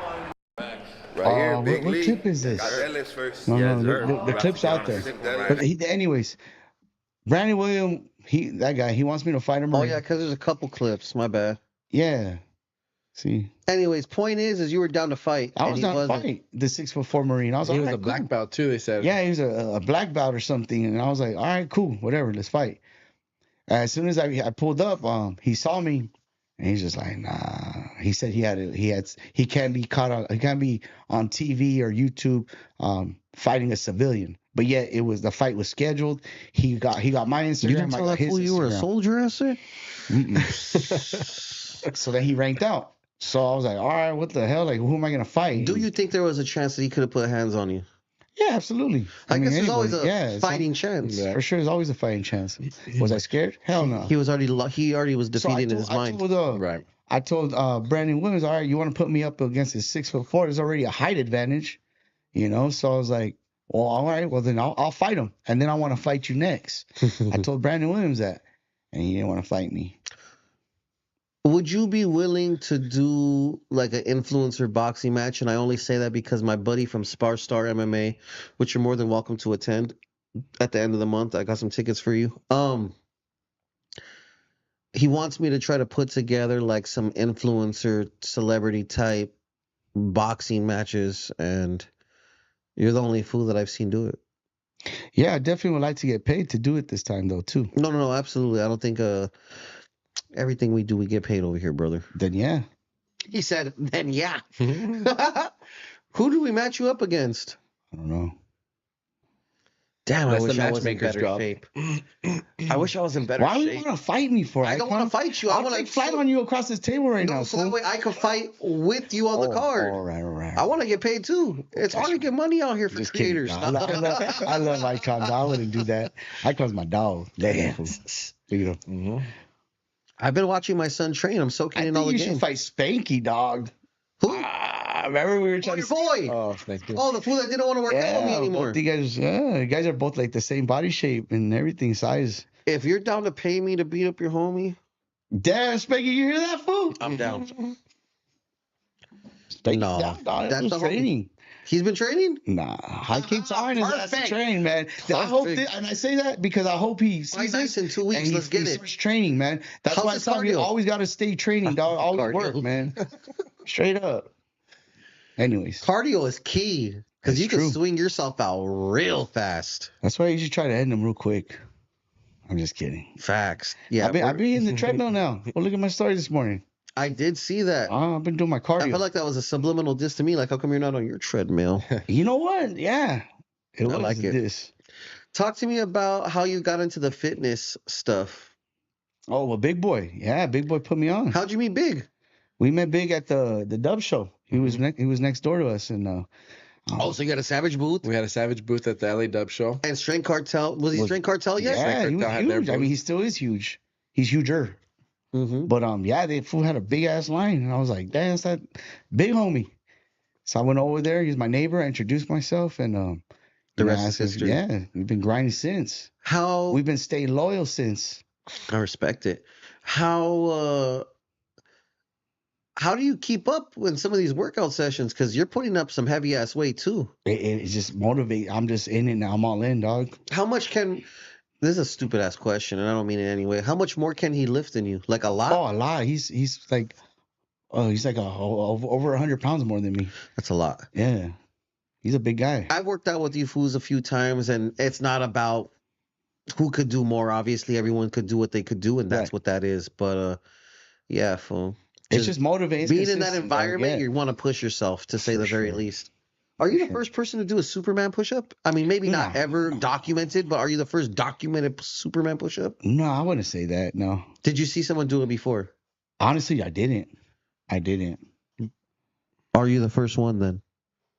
Right here, Big what Lee. clip is this? Got deadlifts first. No, the clip's out there. But anyways, Brandon Williams, that guy, he wants me to fight him. Oh, yeah, because there's a couple clips. My bad. Yeah. See, Anyways, point is you were down to fight. I and was he down to wasn't. fight the 6'4" Marine. I was He like, was all a right, black cool. belt too, they said. Yeah, he was a black belt or something, and I was like, all right, cool, whatever, let's fight. As soon as I pulled up, he saw me, and he's just like, nah. He said he can't be caught on, he can't be on TV or YouTube, fighting a civilian. But yet the fight was scheduled. He got my Instagram. You didn't tell that fool you were a soldier, answer? So then he ranked out. So I was like, all right, what the hell? Like, who am I gonna fight? Do you think there was a chance that he could have put hands on you? Yeah, absolutely. I guess there's always anybody- a it's fighting chance. For sure, there's always a fighting chance. Was I scared? Hell no. He already was defeated in his mind. Right. I told Brandon Williams, all right, you want to put me up against his 6'4"? There's already a height advantage, So I was like, well, all right, well then I'll fight him, and then I want to fight you next. I told Brandon Williams that, and he didn't want to fight me. Would you be willing to do like an influencer boxing match? And I only say that because my buddy from Star MMA, which you're more than welcome to attend at the end of the month, I got some tickets for you. He wants me to try to put together like some influencer celebrity type boxing matches, and you're the only fool that I've seen do it. Yeah, I definitely would like to get paid to do it this time though too. No, absolutely. I don't think everything we do we get paid over here, brother. Then yeah. He said, then yeah. Who do we match you up against? I don't know. Damn, That's I wish the I was in matchmaker's better job. shape. I wish I was in better Why would you shape. want to fight me for? I don't want to fight you. I I'll want take to flight on you across this table right now. so that fool. way I can fight with you on the card. All right. I want to get paid too. It's hard to get money out here for Just creators. kidding. No, I love Eyekon. No, I wouldn't do that. Eyekon's my dog. Damn. You know. I've been watching my son train. I'm soaking I in think all the you should games. fight Spanky, dog. Who? Remember we were Oh, trying your to boy. Oh, thank you. Oh, the fool that didn't want to work out with me anymore. both you guys are both like the same body shape and everything, size. If you're down to pay me to beat up your homie, Damn, Spanky, you hear that, fool? I'm down. Spanky, No, down, dog. that's That's the training. He's been training? Nah, I keep telling his ass to Perfect. train, man. I hope, Perfect. and I say that because I hope he Fight sees nice this in 2 weeks. and he Let's get it. starts training, man. That's How's why I his tell you cardio? always got to stay training, dog. Always Cardio. work, man. Straight up. Anyways, Cardio is key because That's you can true. swing yourself out real fast. that's why you should try to end them real quick. I'm just kidding. Facts. Yeah, I've been in the treadmill now. Well, look at my story this morning. I did see that. I've been doing my I cardio. felt like that was a subliminal diss to me. Like, how come you're not on your treadmill? You know what? Yeah. It I was like it. this. Talk to me about how you got into the fitness stuff. Oh, well, Big Boy. Yeah, Big Boy put me on. How'd you meet Big? We met Big at the Dub show. He was next door to us, and Oh, so you got a Savage booth We had a Savage booth at the LA Dub show. and Strength Cartel. Was he Was- Strength Cartel yet? yeah, he was Cartel had their huge. I mean, booth. he still is huge. He's huger. Mm-hmm. But yeah, the fool had a big ass line, and I was like, damn, that's that big homie. So I went over there. He's my neighbor. I introduced myself, and The you know, rest I is said, history. Yeah, we've been grinding since. How We've been staying loyal since. I respect it. How do you keep up with some of these workout sessions? Because you're putting up some heavy ass weight too. It just motivate. I'm just in it now. I'm all in, dog. How much can this is a stupid ass question, and I don't mean it anyway. How much more can he lift than you? Like a lot? Oh, a lot. He's like, over 100 pounds more than me. That's a lot. Yeah, he's a big guy. I've worked out with you fools a few times, and it's not about who could do more. Obviously, everyone could do what they could do, and that's Right. what that is. But yeah, fool. It's just motivating. It's Being in that consistent, dog, environment, yeah. you want to push yourself, to say For the very sure. least. Are you the sure. first person to do a Superman push-up? I mean, maybe not No. ever documented, but are you the first documented Superman push-up? No, I wouldn't say that. No, Did you see someone do it before? honestly, I didn't. Are you the first one then?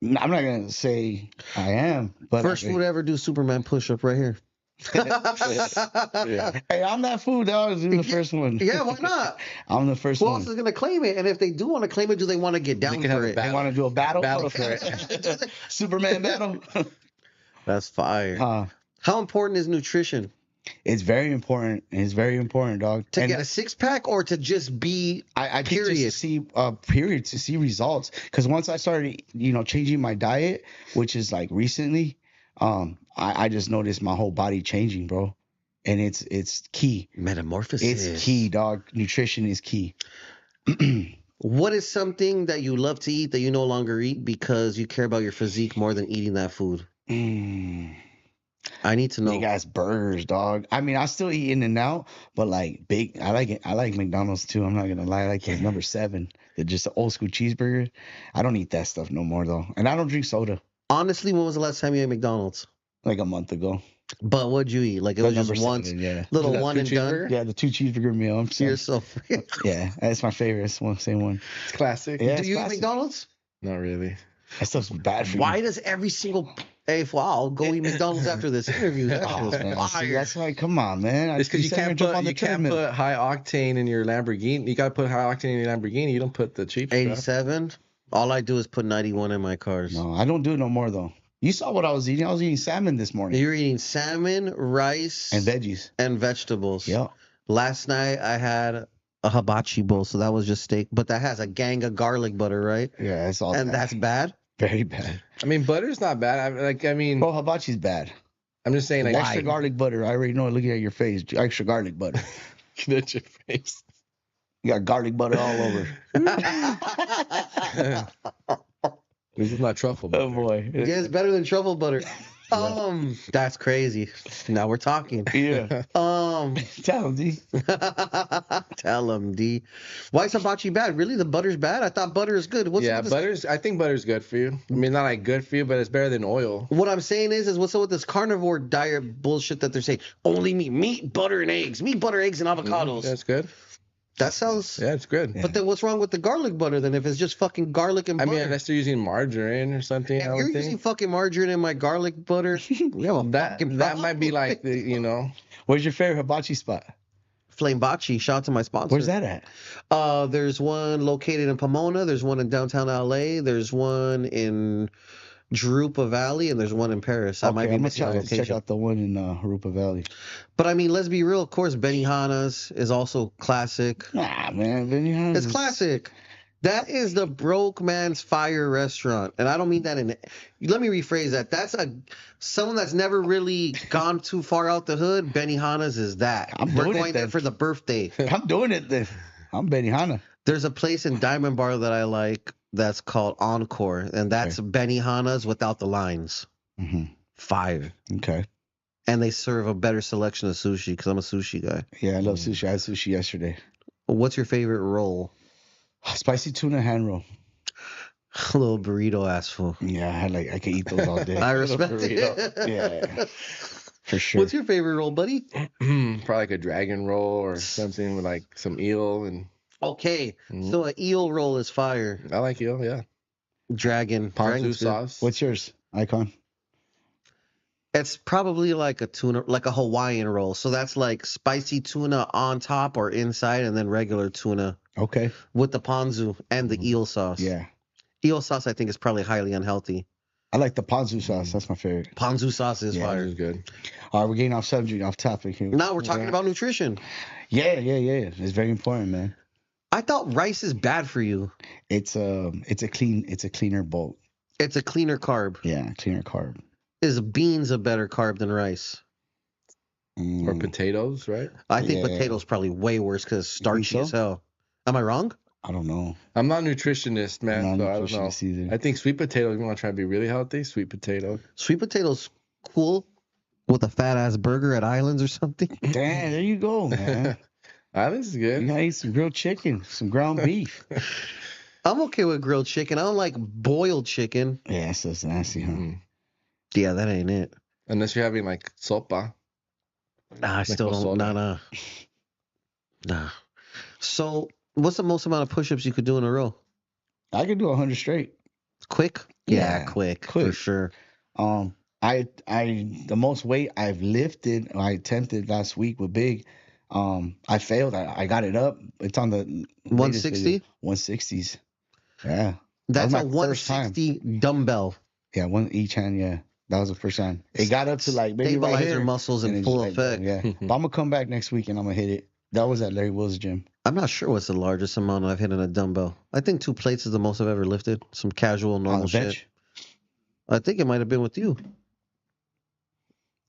No, I'm not gonna say I am, but First fool to ever do Superman push-up right here. Hey, I'm that fool, dog. I'm the first one. Yeah, why not? I'm the first Who one. else is gonna claim it? And if they do want to claim it, do they want to get down can have for a it? They want to do a battle for it. Superman battle. That's fire. How important is nutrition? It's very important. It's very important, dog. To And get a six-pack or to just be I think period? just to see results. Because once I started, changing my diet, which is like recently, I just noticed my whole body changing, bro. And it's key. Metamorphosis. It's key, dog. Nutrition is key. What is something that you love to eat that you no longer eat because you care about your physique more than eating that food? I need to know. Big ass burgers, dog. I mean, I still eat In-N-Out, but like big. I like it. I like McDonald's too. I'm not gonna lie. I like the number 7, just the old school cheeseburger. I don't eat that stuff no more though, and I don't drink soda. Honestly, when was the last time you ate McDonald's? Like a month ago. But what'd you eat? Like it The was just number once, 7, yeah. little That one two and done. cheeseburger? Yeah, the 2 cheeseburger meal. I'm saying. You're so. Yeah, that's my favorite. It's one same one. It's classic. Yeah, Do it's you eat classic. McDonald's? Not really. That stuff's bad for Why you. does every single I'll go eat McDonald's after this interview? That shit Oh, was man. See, fire. that's why. Come on, man. It's because you sit here can't and jump put on the you can't treadmill. put high octane in your Lamborghini. You gotta put high octane in your Lamborghini. You don't put the cheap stuff. 87. All I do is put 91 in my cars. No, I don't do it no more though. You saw what I was eating. I was eating salmon this morning You're eating salmon, rice, and veggies. and vegetables. Yep. Last night I had a hibachi bowl, so that was just steak, but that has a gang of garlic butter, right? Yeah, it's all And bad. that's bad. Very bad. I mean, butter's not bad. I mean, Bro, hibachi's bad. I'm just saying, like, Extra garlic butter. I already know it looking at your face. Extra garlic butter. Get your face. You got garlic butter all over. This is not truffle. Oh butter. boy. Yeah, it's better than truffle butter. That's crazy. Now we're talking. Yeah. Tell him, D. Tell him, D. Why is hibachi bad? Really, the butter's bad? I thought butter is good. What's Yeah, up with this? I think butter's good for you. I mean, not like good for you, but it's better than oil. What I'm saying is what's up with this carnivore diet bullshit that they're saying? Only meat, butter, and eggs. Meat, butter, eggs, and avocados. That's good. That sounds. Yeah, it's good. But then what's wrong with the garlic butter then if it's just fucking garlic and I butter? mean, unless they're using margarine or something. If I you're would using think. fucking margarine in my garlic butter, we have a fucking That might be problem. like the, you know. Where's your favorite hibachi spot? Flame Bachi. Shout out to my sponsor. Where's that at? There's one located in Pomona. There's one in downtown LA. There's one in Drupa Valley, and there's one in Paris. I might be I'm gonna missing a check location. out the one in Rupa Valley. But I mean, let's be real. Of course, Benihana's is also classic. Nah, man, Benihana's It's classic. That is the broke man's fire restaurant, and I don't mean that in. Let me rephrase that. That's someone that's never really gone too far out the hood. Benihana's is that. I'm We're doing it going there then. for the birthday. I'm doing it then. I'm Benihana. There's a place in Diamond Bar that I like that's called Encore, and that's Benihana's without the lines. Mm-hmm. Fire. Okay. And they serve a better selection of sushi because I'm a sushi guy. Yeah, I love sushi. I had sushi yesterday. What's your favorite roll? Spicy tuna hand roll. A little burrito ass full. Yeah, I can eat those all day. I respect Burrito. it. Yeah, for sure. What's your favorite roll, buddy? Probably like a dragon roll or something with like some eel, and Okay, so an eel roll is fire. I like eel. Yeah, Dragon. ponzu Dragon's good. sauce. What's yours, Eyekon? It's probably like a tuna, like a Hawaiian roll. So that's like spicy tuna on top or inside, and then regular tuna Okay. with the ponzu and the eel sauce. Yeah, Eel sauce, I think, is probably highly unhealthy. I like the ponzu sauce. That's my favorite. Ponzu sauce is Yeah, fire. Is good. All right, we're getting off subject, off topic here. Now we're talking about nutrition. Yeah. It's very important, man. I thought rice is bad for you. It's a cleaner bulk. It's a cleaner carb. Yeah, cleaner carb. Is beans a better carb than rice? Or potatoes, right? I think Yeah. potatoes probably way worse because starchy so? as hell. Am I wrong? I don't know. I'm not a nutritionist, man, I'm so not I don't know. nutritionist either. I think sweet potatoes. You want to try to be really healthy? Sweet potato. Sweet potatoes, cool. With a fat ass burger at Islands or something. Damn, there you go, man. Islands is You good. gotta eat some grilled chicken, some ground beef. I'm okay with grilled chicken. I don't like boiled chicken. Yeah, that's just nasty, huh? Mhm. Yeah, that ain't it. Unless you're having like sopa. Nah, I still don't. pozole. Nah. So, what's the most amount of push-ups you could do in a row? I could do 100 straight. Quick? Yeah, quick for quick. sure. The most weight I've lifted, I attempted last week with Big. I failed. I got it up. It's on the 160? 160s. Yeah. That's my a first time. 160 dumbbell. Yeah, one each hand, yeah. That was the first time. It got up to like maybe right Stabilizer here. muscles and in it full just, like, effect. Yeah. But I'm gonna come back next week and I'm gonna hit it. That was at Larry Will's gym. I'm not sure what's the largest amount I've hit in a dumbbell. I think 2 plates is the most I've ever lifted. Some casual, On normal the shit. bench. I think it might have been with you.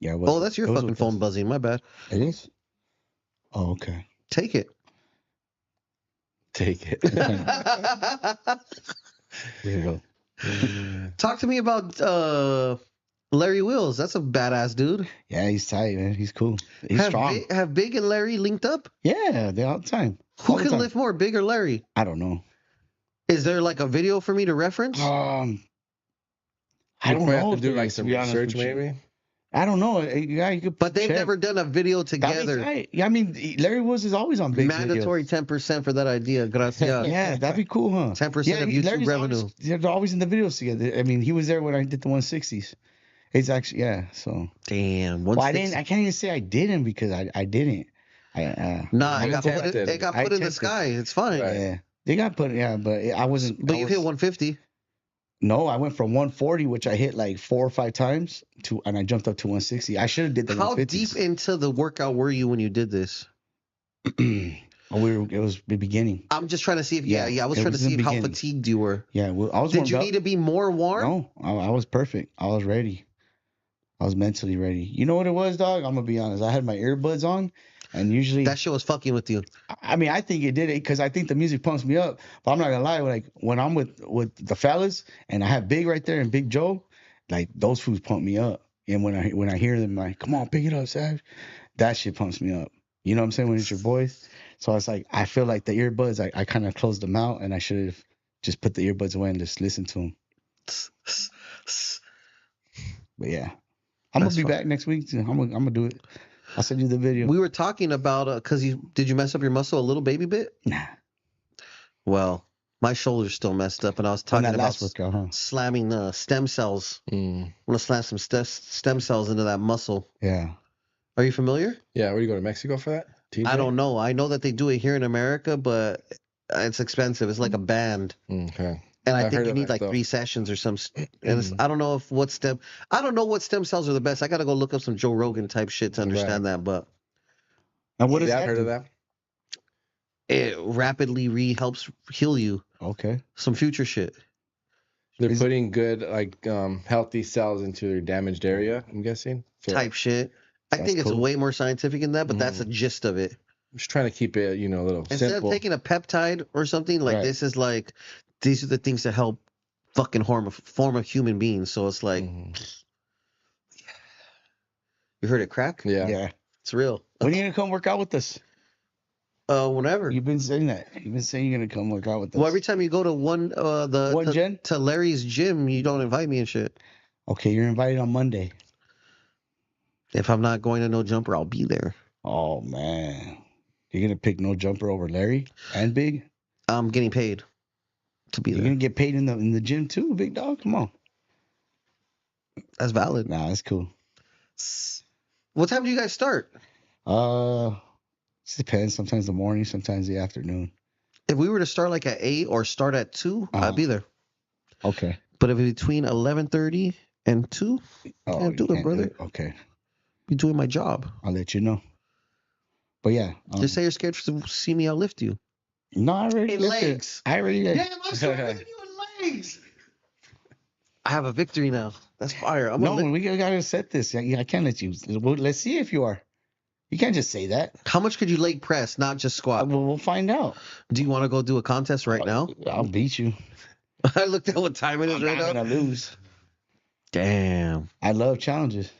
Yeah. it was- Oh, that's your it was fucking with phone us. buzzing. My bad. It is? Oh, okay. Take it. Take it. There you go. Talk to me about Larry Wills. That's a badass dude. Yeah, he's tight, man. He's cool. He's strong. Have Big and Larry linked up? Yeah, they're all the time. Who All the can time. lift more, Big or Larry? I don't know. Is there like a video for me to reference? I You don't might know. have to if do there like is, to some be honest research, with you. maybe. I don't know. Yeah, you could But they've check. never done a video That'd be together. tight. Yeah, I mean, Larry Woods is always on big Mandatory 10% for that idea. Gracias. Yeah, that'd be cool, huh? 10% of YouTube Larry's revenue. Always, they're always in the videos together. I mean, he was there when I did the 160s. It's actually, yeah. So, Damn. well, I 160. can't even say I didn't because I didn't. Nah, I it got attempted. put, it got I put in the attempted. sky. It's fine. Right. Yeah, they got put. Yeah, but I wasn't. But I you was, hit 150. No, I went from 140, which I hit like 4 or 5 times, and I jumped up to 160. I should have did the How 150s. deep into the workout were you when you did this? It was the beginning. I'm just trying to see if I was it trying to was in see the how beginning. fatigued you were. Yeah, well, I was. Did warmed you up. need to be more warm? No, I was perfect. I was ready. I was mentally ready. You know what it was, dog? I'm gonna be honest. I had my earbuds on, and usually, That shit was fucking with you. I mean, I think it did it because I think the music pumps me up. But I'm not gonna lie, like when I'm with the fellas and I have Big right there and Big Joe, like those foods pump me up. And when I hear them like, come on, pick it up, Savage, that shit pumps me up. You know what I'm saying? When it's your boys. So it's like, I feel like the earbuds, I kind of closed them out, and I should have just put the earbuds away and just listen to them. But yeah, I'm going to be back next week. I'm gonna do it. I'll send you the video. We were talking about, because did you mess up your muscle a little baby bit? Nah. Well, my shoulder's still messed up, and I was talking about last workout, huh? slamming stem cells. I'm going to slam some stem cells into that muscle. Yeah. Are you familiar? Yeah, where you go to Mexico for that? TJ? I don't know. I know that they do it here in America, but it's expensive. It's like a band. Okay. And I I've think heard you of need that, like though. 3 sessions or some. And I don't know I don't know what stem cells are the best. I got to go look up some Joe Rogan type shit to understand that. But And what is Yeah, that? I've heard of that. it rapidly helps heal you. Okay. Some future shit. They're putting good, like, healthy cells into your damaged area, I'm guessing. So Type shit. I think it's cool. way more scientific than that, but that's the gist of it. I'm just trying to keep it, a little Instead simple. of taking a peptide or something, like Right. this is like, these are the things that help fucking form a human being. So it's like, you heard it crack? Yeah. Yeah. It's real. When are you going to come work out with us? Whenever. You've been saying that. You've been saying you're going to come work out with us. Well, every time you go to to Larry's gym, you don't invite me and shit. Okay, you're invited on Monday. If I'm not going to No Jumper, I'll be there. Oh, man. You're going to pick No Jumper over Larry and Big? I'm getting paid to be You're there. going to get paid in the gym too, big dog? Come on. That's valid. Nah, that's cool. What time do you guys start? It depends. Sometimes the morning, sometimes the afternoon. If we were to start like at 8 or start at 2, I'd be there. Okay. But if it's between 11:30 and 2, can't do it, brother. Okay. Be doing my job. I'll let you know. But yeah. Just say you're scared to see me outlift you. No, I already In lifted. legs. I already did. Damn, I'm starting you in legs. I have a victory now. That's fire. No, we gotta set this. I can't let you. Let's see if you are. You can't just say that. How much could you leg press, not just squat? We'll find out. Do you want to go do a contest right now? I'll beat you. I looked at what time it is right I'm now. gonna lose. Damn. I love challenges.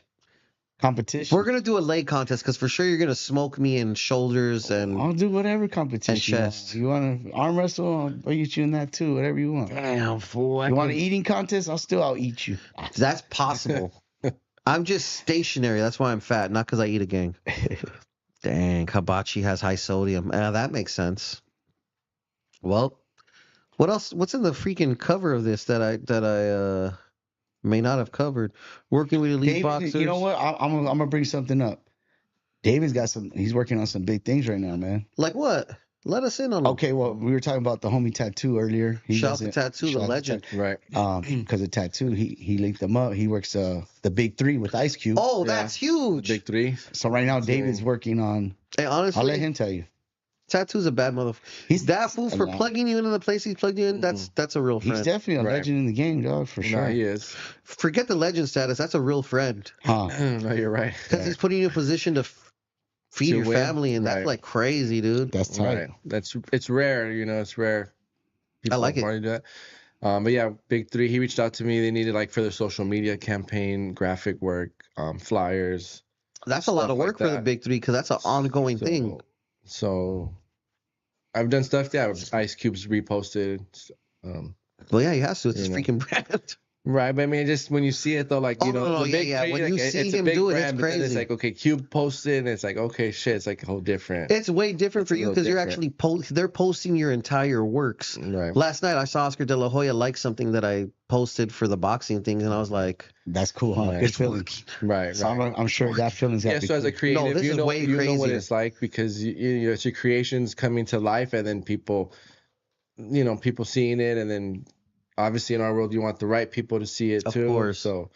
Competition. We're going to do a leg contest because for sure you're going to smoke me in shoulders and I'll do whatever competition. and chest. You want to arm wrestle? I'll beat you in that too. Whatever you want. Damn, fool. You want an eating contest? I'll eat you. That's possible. I'm just stationary. That's why I'm fat, not because I eat a gang. Dang, hibachi has high sodium. That makes sense. Well, what else? What's in the freaking cover of this that I may not have covered? Working with elite David, boxers. you know what? I'm gonna bring something up. David's got some. He's working on some big things right now, man. Like what? Let us in on them. Okay, well, we were talking about the homie Tattoo earlier. Shout out to Tattoo, the legend. Right. Because of Tattoo, he linked them up. He works the Big Three with Ice Cube. Oh, that's huge. Big 3. So right now, David's working on. Hey, honestly, I'll let him tell you. Tattoo's a bad motherfucker. He's That fool for nah. plugging you into the place he's plugged you in. That's a real He's friend. definitely a Right. legend in the game, dog, for sure. No, he is. Forget the legend status. That's a real friend Huh? No, you're right. because he's putting you in a position to feed To your win. family, and that's Right. like crazy, dude. That's tight. Right. It's rare, it's rare. I like it. want to do that. But yeah, Big 3, he reached out to me. They needed like for their social media campaign, graphic work, flyers. That's a lot of stuff like work for the that. big 3 because that's an ongoing thing. So I've done stuff. Yeah, Ice Cube's reposted. Well, yeah, he has to. It's his You know. freaking brand. Right, but I mean, just when you see it though, like Oh, no, the yeah, Big yeah. 3, When like, you see it's a him big do it, it's brand, but then crazy. It's like okay, Cube posted, and it's like okay, shit, it's like a whole different. It's way different It's for a you little because you're different. actually they're posting your entire works. Right. Last night I saw Oscar De La Hoya like something that I posted for the boxing things, and I was like, That's cool, huh? Right. Good feeling. Right. So I'm sure that feeling's got Yeah, to be so as a cool. creative, this you is know, way you know what crazier. it's like because it's your creations coming to life, and then people seeing it, and then obviously in our world you want the right people to see it Of too. course. So,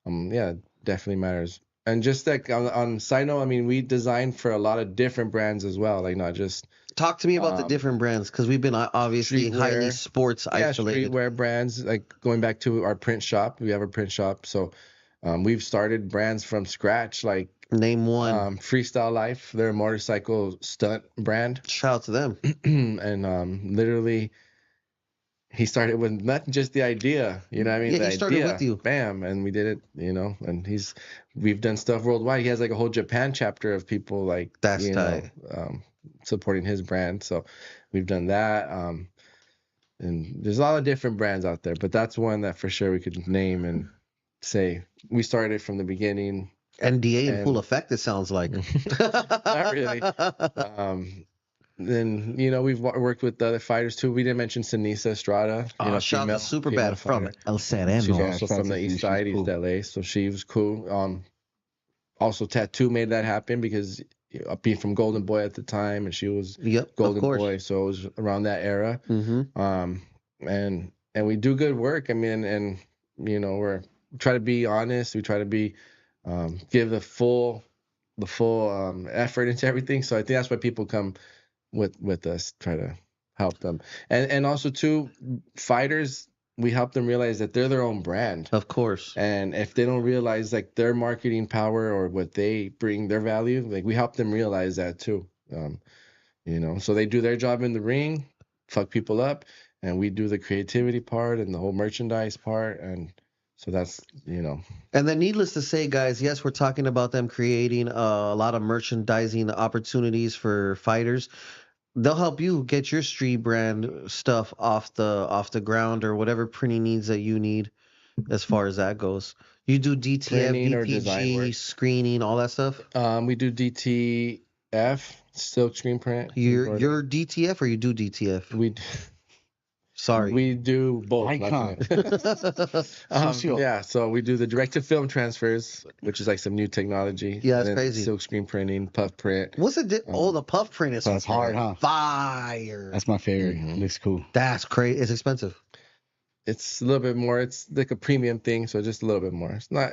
yeah, definitely matters. And just like on side note, I mean, we design for a lot of different brands as well, like not just talk to me about the different brands because we've been obviously highly streetwear. sports isolated. streetwear brands. Like going back to our print shop, we have a print shop, so we've started brands from scratch, like Name one. Freestyle Life. They're a motorcycle stunt brand. Shout out to them. And literally he started with not just the idea, you know what I mean? Yeah, the he started idea, with you. bam, and we did it, you know, and we've done stuff worldwide. He has like a whole Japan chapter of people like, That's you tight. know, supporting his brand. So we've done that. And there's a lot of different brands out there, but that's one that for sure we could name and say we started from the beginning. NDA in full effect, it sounds like. Not really. Then, you know, we've worked with the other fighters too. We didn't mention Sinisa Estrada. You know, Shout out to Superbad from fighter. El She's Sereno. also from the East Side, East LA, so she was cool. Also, Tattoo made that happen because being from Golden Boy at the time, and she was Golden Boy, so it was around that era. And we do good work. I mean, and you know, we try to be honest. We try to be give the full effort into everything. So I think that's why people come with us, try to help them. And also too, fighters, we help them realize that they're their own brand. Of course. And if they don't realize like their marketing power or what they bring, their value, like we help them realize that too. You know, so they do their job in the ring, fuck people up, and we do the creativity part and the whole merchandise part. And so that's, you know. And then needless to say, guys, yes, we're talking about them creating a lot of merchandising opportunities for fighters. They'll help you get your street brand stuff off the ground or whatever printing needs that you need as far as that goes. You do DTF, Printing or design DTG, work. screening, all that stuff? We do DTF, silk screen print. You're DTF or you do DTF? Sorry. We do both. Eyekon. Yeah, so we do the direct-to-film transfers, which is like some new technology. Yeah, and that's then crazy. Silk screen printing, puff print. What's the the puff print is That's hard, huh? Fire. That's my favorite. Looks cool. That's crazy. It's expensive. It's a little bit more. It's like a premium thing, so just a little bit more. It's not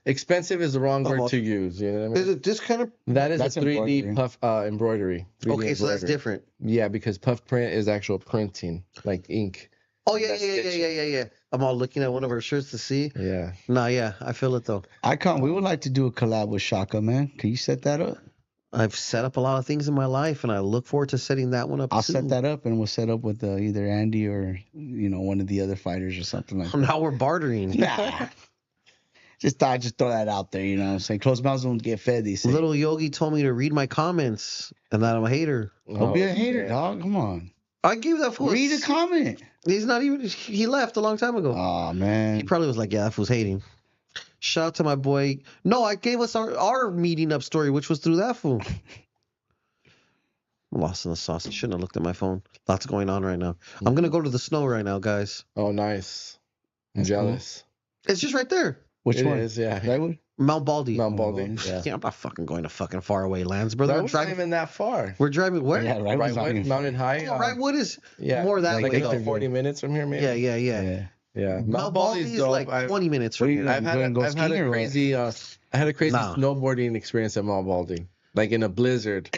expensive. Is the wrong word to use. You know what I mean? Is it this kind of? That's a 3D puff embroidery. 3D Okay, so that's embroidery. different. Yeah, because puff print is actual printing, like ink. Oh yeah. I'm all looking at one of our shirts to see. Yeah. Nah, yeah, I feel it though. Eyekon, we would like to do a collab with Shaka, man. Can you set that up? I've set up a lot of things in my life, and I look forward to setting that one up. I'll too. set that up, and we'll set up with either Andy or one of the other fighters or something like that. Now we're bartering. Nah. Just thought I'd just throw that out there, saying closed mouths don't get fed, they say. Little Yogi told me to read my comments and that I'm a hater. Don't be a hater, dog. Come on. I gave that fool Read a comment. He's not even. He left a long time ago. Oh man. He probably was like, "Yeah, that fool's hating." Shout out to my boy. No, I gave us our meeting up story, which was through that fool. I'm lost in the sauce. I shouldn't have looked at my phone. Lots going on right now. I'm gonna go to the snow right now, guys. Oh, nice. I'm That's jealous. It's just right there. Which It one? is, yeah. Redwood? Mount Baldy. Mount Baldy. Yeah. Yeah. I'm not fucking going to fucking faraway lands, brother. That We're was not driving. even that far. We're driving where? Yeah, Redwood's not Right, even Mountain High. Oh, Wrightwood is Yeah, more that like way. about though. 40 minutes from here, maybe. Yeah. Yeah. Mount Baldy is dope. like 20 minutes What from are you here. I've had skiing a or what? crazy I had a crazy Nah. snowboarding experience at Mount Baldy, like in a blizzard.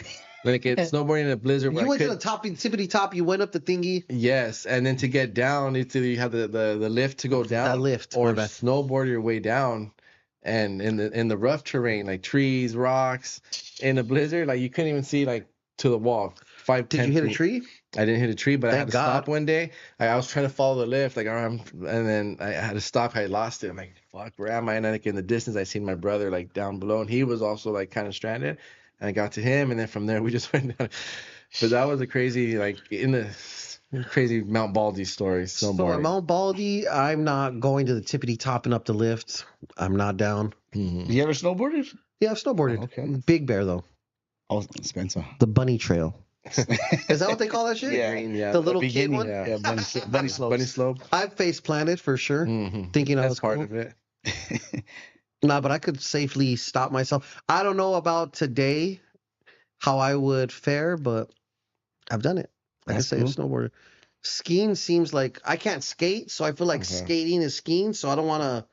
Like it's snowboarding in a blizzard. You where I went to could- the tippity top. You went up the thingy. Yes, and then to get down, it's either you have the lift to go down, That lift, or my bad. snowboard your way down. And in the rough terrain, like trees, rocks, in a blizzard, like you couldn't even see like to the wall. Did 10 you hit a feet. tree? I didn't hit a tree, but I Thank had to God. stop one day. I was trying to follow the lift, and then I had to stop. I lost it. I'm like, fuck, where am I? And then like in the distance, I seen my brother like down below, and he was also like kind of stranded. And I got to him, and then from there we just went down. But that was a crazy crazy Mount Baldy story. So at Snowboarding. Mount Baldy, I'm not going to the tippity top and up the lift. I'm not down. You ever snowboarded? Yeah, I've snowboarded. Oh, okay. Big Bear though. Oh, Spencer. The bunny trail. Is that what they call that shit? Yeah. The little kid beginning, one. Yeah. Yeah, bunny slopes. Bunny slope. I've face planted for sure, Mm-hmm. thinking I That's was part cool. of it. Nah, but I could safely stop myself. I don't know about today, how I would fare, but I've done it. Like That's I say, cool. I've snowboarded. Skiing seems like I can't skate, so I feel like Okay. skating is skiing. So I don't want to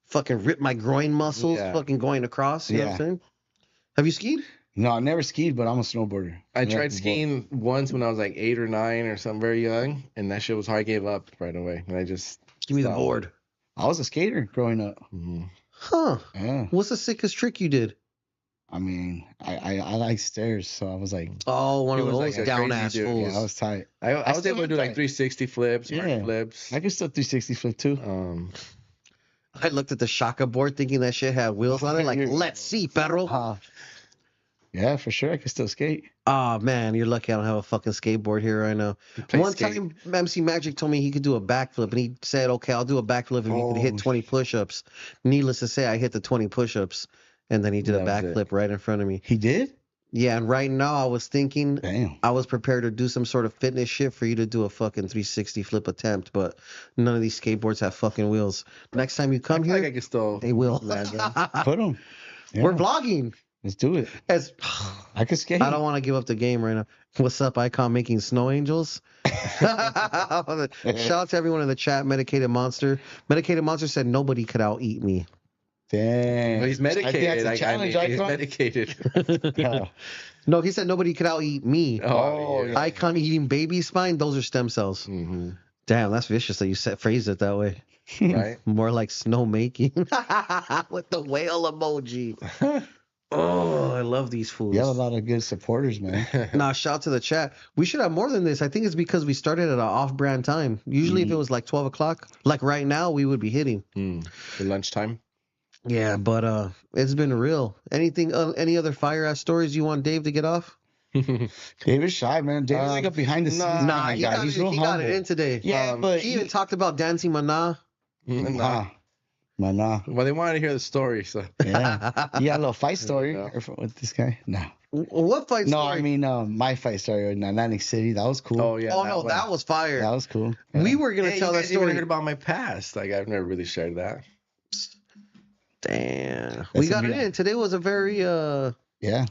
fucking rip my groin muscles, Yeah. fucking going across. You know what I'm Yeah. saying? Have you skied? No, I never skied, but I'm a snowboarder. I Yeah, tried skiing once when I was like 8 or 9 or something, very young, and that shit was hard. I gave up right away, and I just Give me the stopped. board. I was a skater growing up. Mhm. Huh? Yeah. What's the sickest trick you did? I mean, I like stairs, so I was like, Oh, one He of was those like a down crazy ass dude. yeah, fools. I was tight. I was still able to do am like tight. 360 flips, Yeah. arc flips. I can still 360 flip too. I looked at the Shaka board thinking that shit had wheels on it. Like, let's see, Pedro. Yeah, for sure. I can still skate. Oh man, you're lucky I don't have a fucking skateboard here right now. play One skate. time, MC Magic told me he could do a backflip, and he said, "Okay, I'll do a backflip if you can hit Oh, 20 push-ups." Needless to say, I hit the 20 push-ups, and then he did a That was it. backflip right in front of me. He did? Yeah, and right now I was thinking Damn. I was prepared to do some sort of fitness shit for you to do a fucking 360 flip attempt, but none of these skateboards have fucking wheels. Next time you I come feel here, like I can still they will. land them. Put him. Yeah. We're vlogging. Let's do it. As I can skate. I don't want to give up the game right now. What's up, Eyekon making snow angels? Shout out to everyone in the chat. Medicated Monster. Medicated Monster said nobody could out eat me. Damn. But he's I think medicated. that's a challenge, he's Icon. medicated. Yeah. No, he said nobody could out eat me. Oh, yeah. Eyekon eating baby spine. Those are stem cells. hmm Damn, that's vicious that you phrased it that way. Right? More like snow making with the whale emoji. Oh, I love these fools. You have a lot of good supporters, man. Nah, shout out to the chat. We should have more than this. I think it's because we started at an off-brand time. Usually, if it was like 12 o'clock, like right now, we would be hitting. The lunchtime. Yeah, but it's been real. Anything? Any other fire-ass stories you want Dave to get off? David's shy, man. David's like a behind the scenes. Nah, guy. he got, He's it, real he got humble. it in today. Yeah, but He even talked about dancing mana. Nah. Nah. Well, they wanted to hear the story, so. Yeah. You got a little fight story Yeah. with this guy? No. What fight No, story? I mean my fight story in Atlantic City. That was cool. Oh, yeah. Oh no, that was fire. That was cool. We were gonna Hey, tell you that guys even story. heard about my past. Like, I've never really shared that. Damn, we got a it good- in. Today was a very Yeah.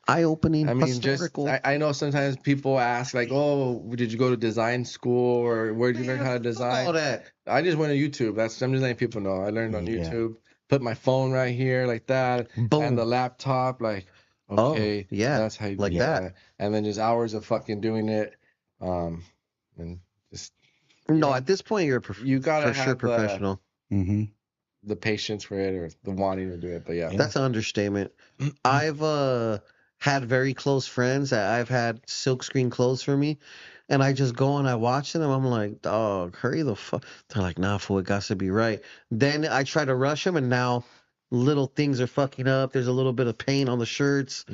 eye-opening, I mean, historical. I know sometimes people ask, like, oh, did you go to design school or where did you learn how to Fuck design? all that. I just went to YouTube. I'm just letting people know. I learned on Yeah. YouTube. Put my phone right here like that. Boom. And the laptop, like, Oh, okay. yeah, That's how you like do that. And then just hours of fucking doing it. And just, No, at this point you're you gotta for have sure professional. Mm-hmm. the patience for it or the wanting to do it. But yeah. That's an understatement. I've had very close friends that I've had silkscreen clothes for me, and I just go and I watch them. I'm like, dog, hurry the fuck. They're like, nah, fool, it got to be right. Then I try to rush them, and now little things are fucking up. There's a little bit of paint on the shirts.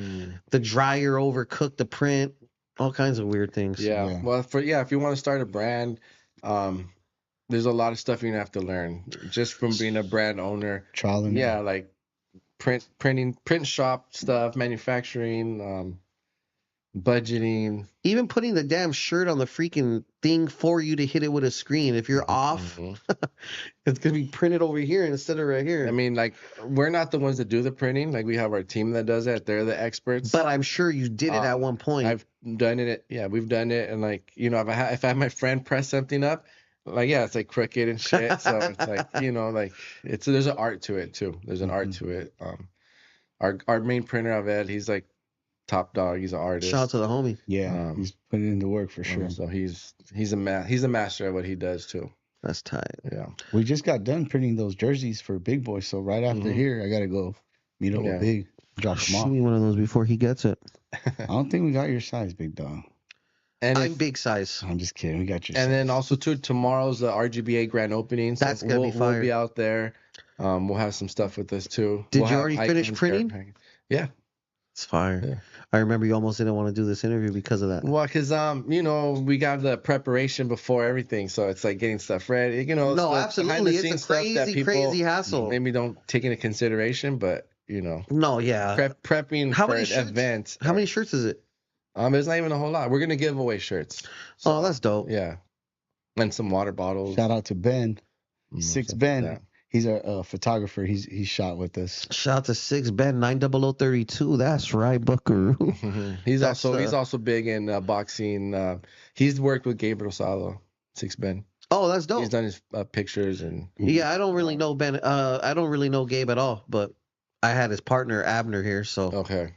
The dryer overcooked the print. All kinds of weird things. Yeah. Yeah. Well, if you want to start a brand, there's a lot of stuff you're gonna have to learn just from being a brand owner. Trial and Yeah, like print shop stuff, manufacturing, budgeting. Even putting the damn shirt on the freaking thing for you to hit it with a screen. If you're off, it's gonna be printed over here instead of right here. I mean, like, we're not the ones that do the printing. Like, we have our team that does it. They're the experts. but I'm sure you did it at one point. I've done it. Yeah, we've done it. And like, if I have my friend press something up, like, yeah, it's like crooked and shit. So it's like, like there's an art to it too. There's an art to it. Our main printer of Ed, he's like top dog. He's an artist. Shout out to the homie. Yeah. He's putting in the work for sure. So he's a master at what he does too. That's tight. Yeah. We just got done printing those jerseys for Big Boy. So right after here, I gotta go meet up Yeah. with Big. Drop them Shoot off. me one of those before he gets it. I don't think we got your size, Big Dog. And I'm big size. I'm just kidding. We got your and size. then also too, tomorrow's the RGBA grand opening. So That's gonna be we'll fire. be out there. We'll have some stuff with us too. Did We'll you have already finish Eyekon printing? care package. Yeah. It's fire. Yeah. I remember you almost didn't want to do this interview because of that. Well, because we got the preparation before everything, so it's like getting stuff ready. No, the absolutely. It's a behind-the-scenes stuff that crazy, crazy hassle. maybe don't take into consideration, but No, yeah. prepping How for many an shirts? event. How many shirts is it? There's not even a whole lot. We're gonna give away shirts. So, Oh, that's dope. yeah, and some water bottles. Shout out to Ben. Six stuff like Ben. that. He's a photographer. He's shot with us. Shout out to 6 Ben 90032. That's right, Buckaroo. He's That's, also big in boxing. He's worked with Gabriel Salo, 6 Ben. Oh, that's dope. He's done his pictures and Yeah, I don't really know Ben. I don't really know Gabe at all, but I had his partner Abner here, so okay.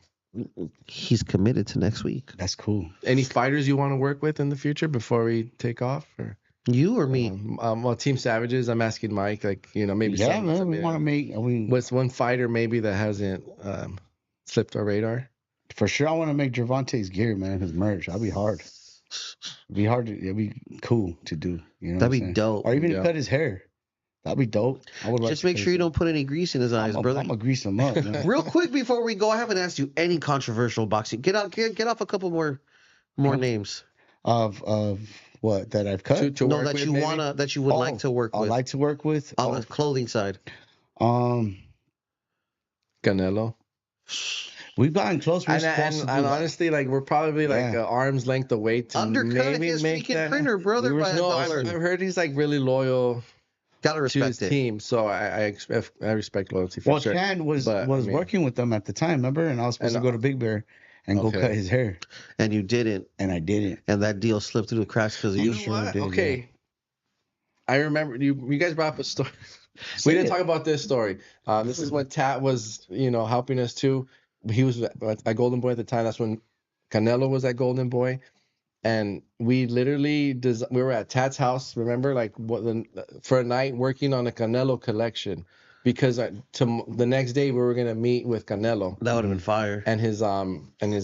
he's committed to next week. That's cool. Any fighters you want to work with in the future before we take off? Or? You or me? Well, Team Savages. I'm asking Mike. Like, maybe. Yeah, man. We want to make. What's one fighter maybe that hasn't slipped our radar. For sure, I want to make Gervonta's gear, man, his merch. That'd be hard. It'd be cool to do. You know, That'd be dope. Or even Yeah. to cut his hair. That'd be dope. I would like. Just to make cut sure you his hair. don't put any grease in his eyes, brother. I'm gonna grease him up. Man. Real quick before we go, I haven't asked you any controversial boxing. Get off a couple more names. Of what that I've cut. To No, work that with, you maybe? wanna that you would like to work I'd with like to work with. on the clothing side. Canelo. We've gotten close. We're And, supposed and, to do and that. honestly, like we're probably like Yeah. arm's length away to Undercut maybe his make freaking that. printer, brother. We were- By a No, dollar. I've heard he's like really loyal Gotta to respect his it. team, so I respect loyalty for Well, sure. Chan was But, I mean- working with them at the time, remember? And I was supposed And, to go to Big Bear and go okay. cut his hair, And you didn't, and I didn't. and that deal slipped through the cracks because of You you. know Sure did, Okay. I remember you guys brought up a story. Say We didn't it. talk about this story. This is when Tat was, helping us too. He was at Golden Boy at the time. That's when Canelo was at Golden Boy. And we literally we were at Tat's house, remember, like for a night working on a Canelo collection, because the next day we were gonna meet with Canelo That would have been fire. and his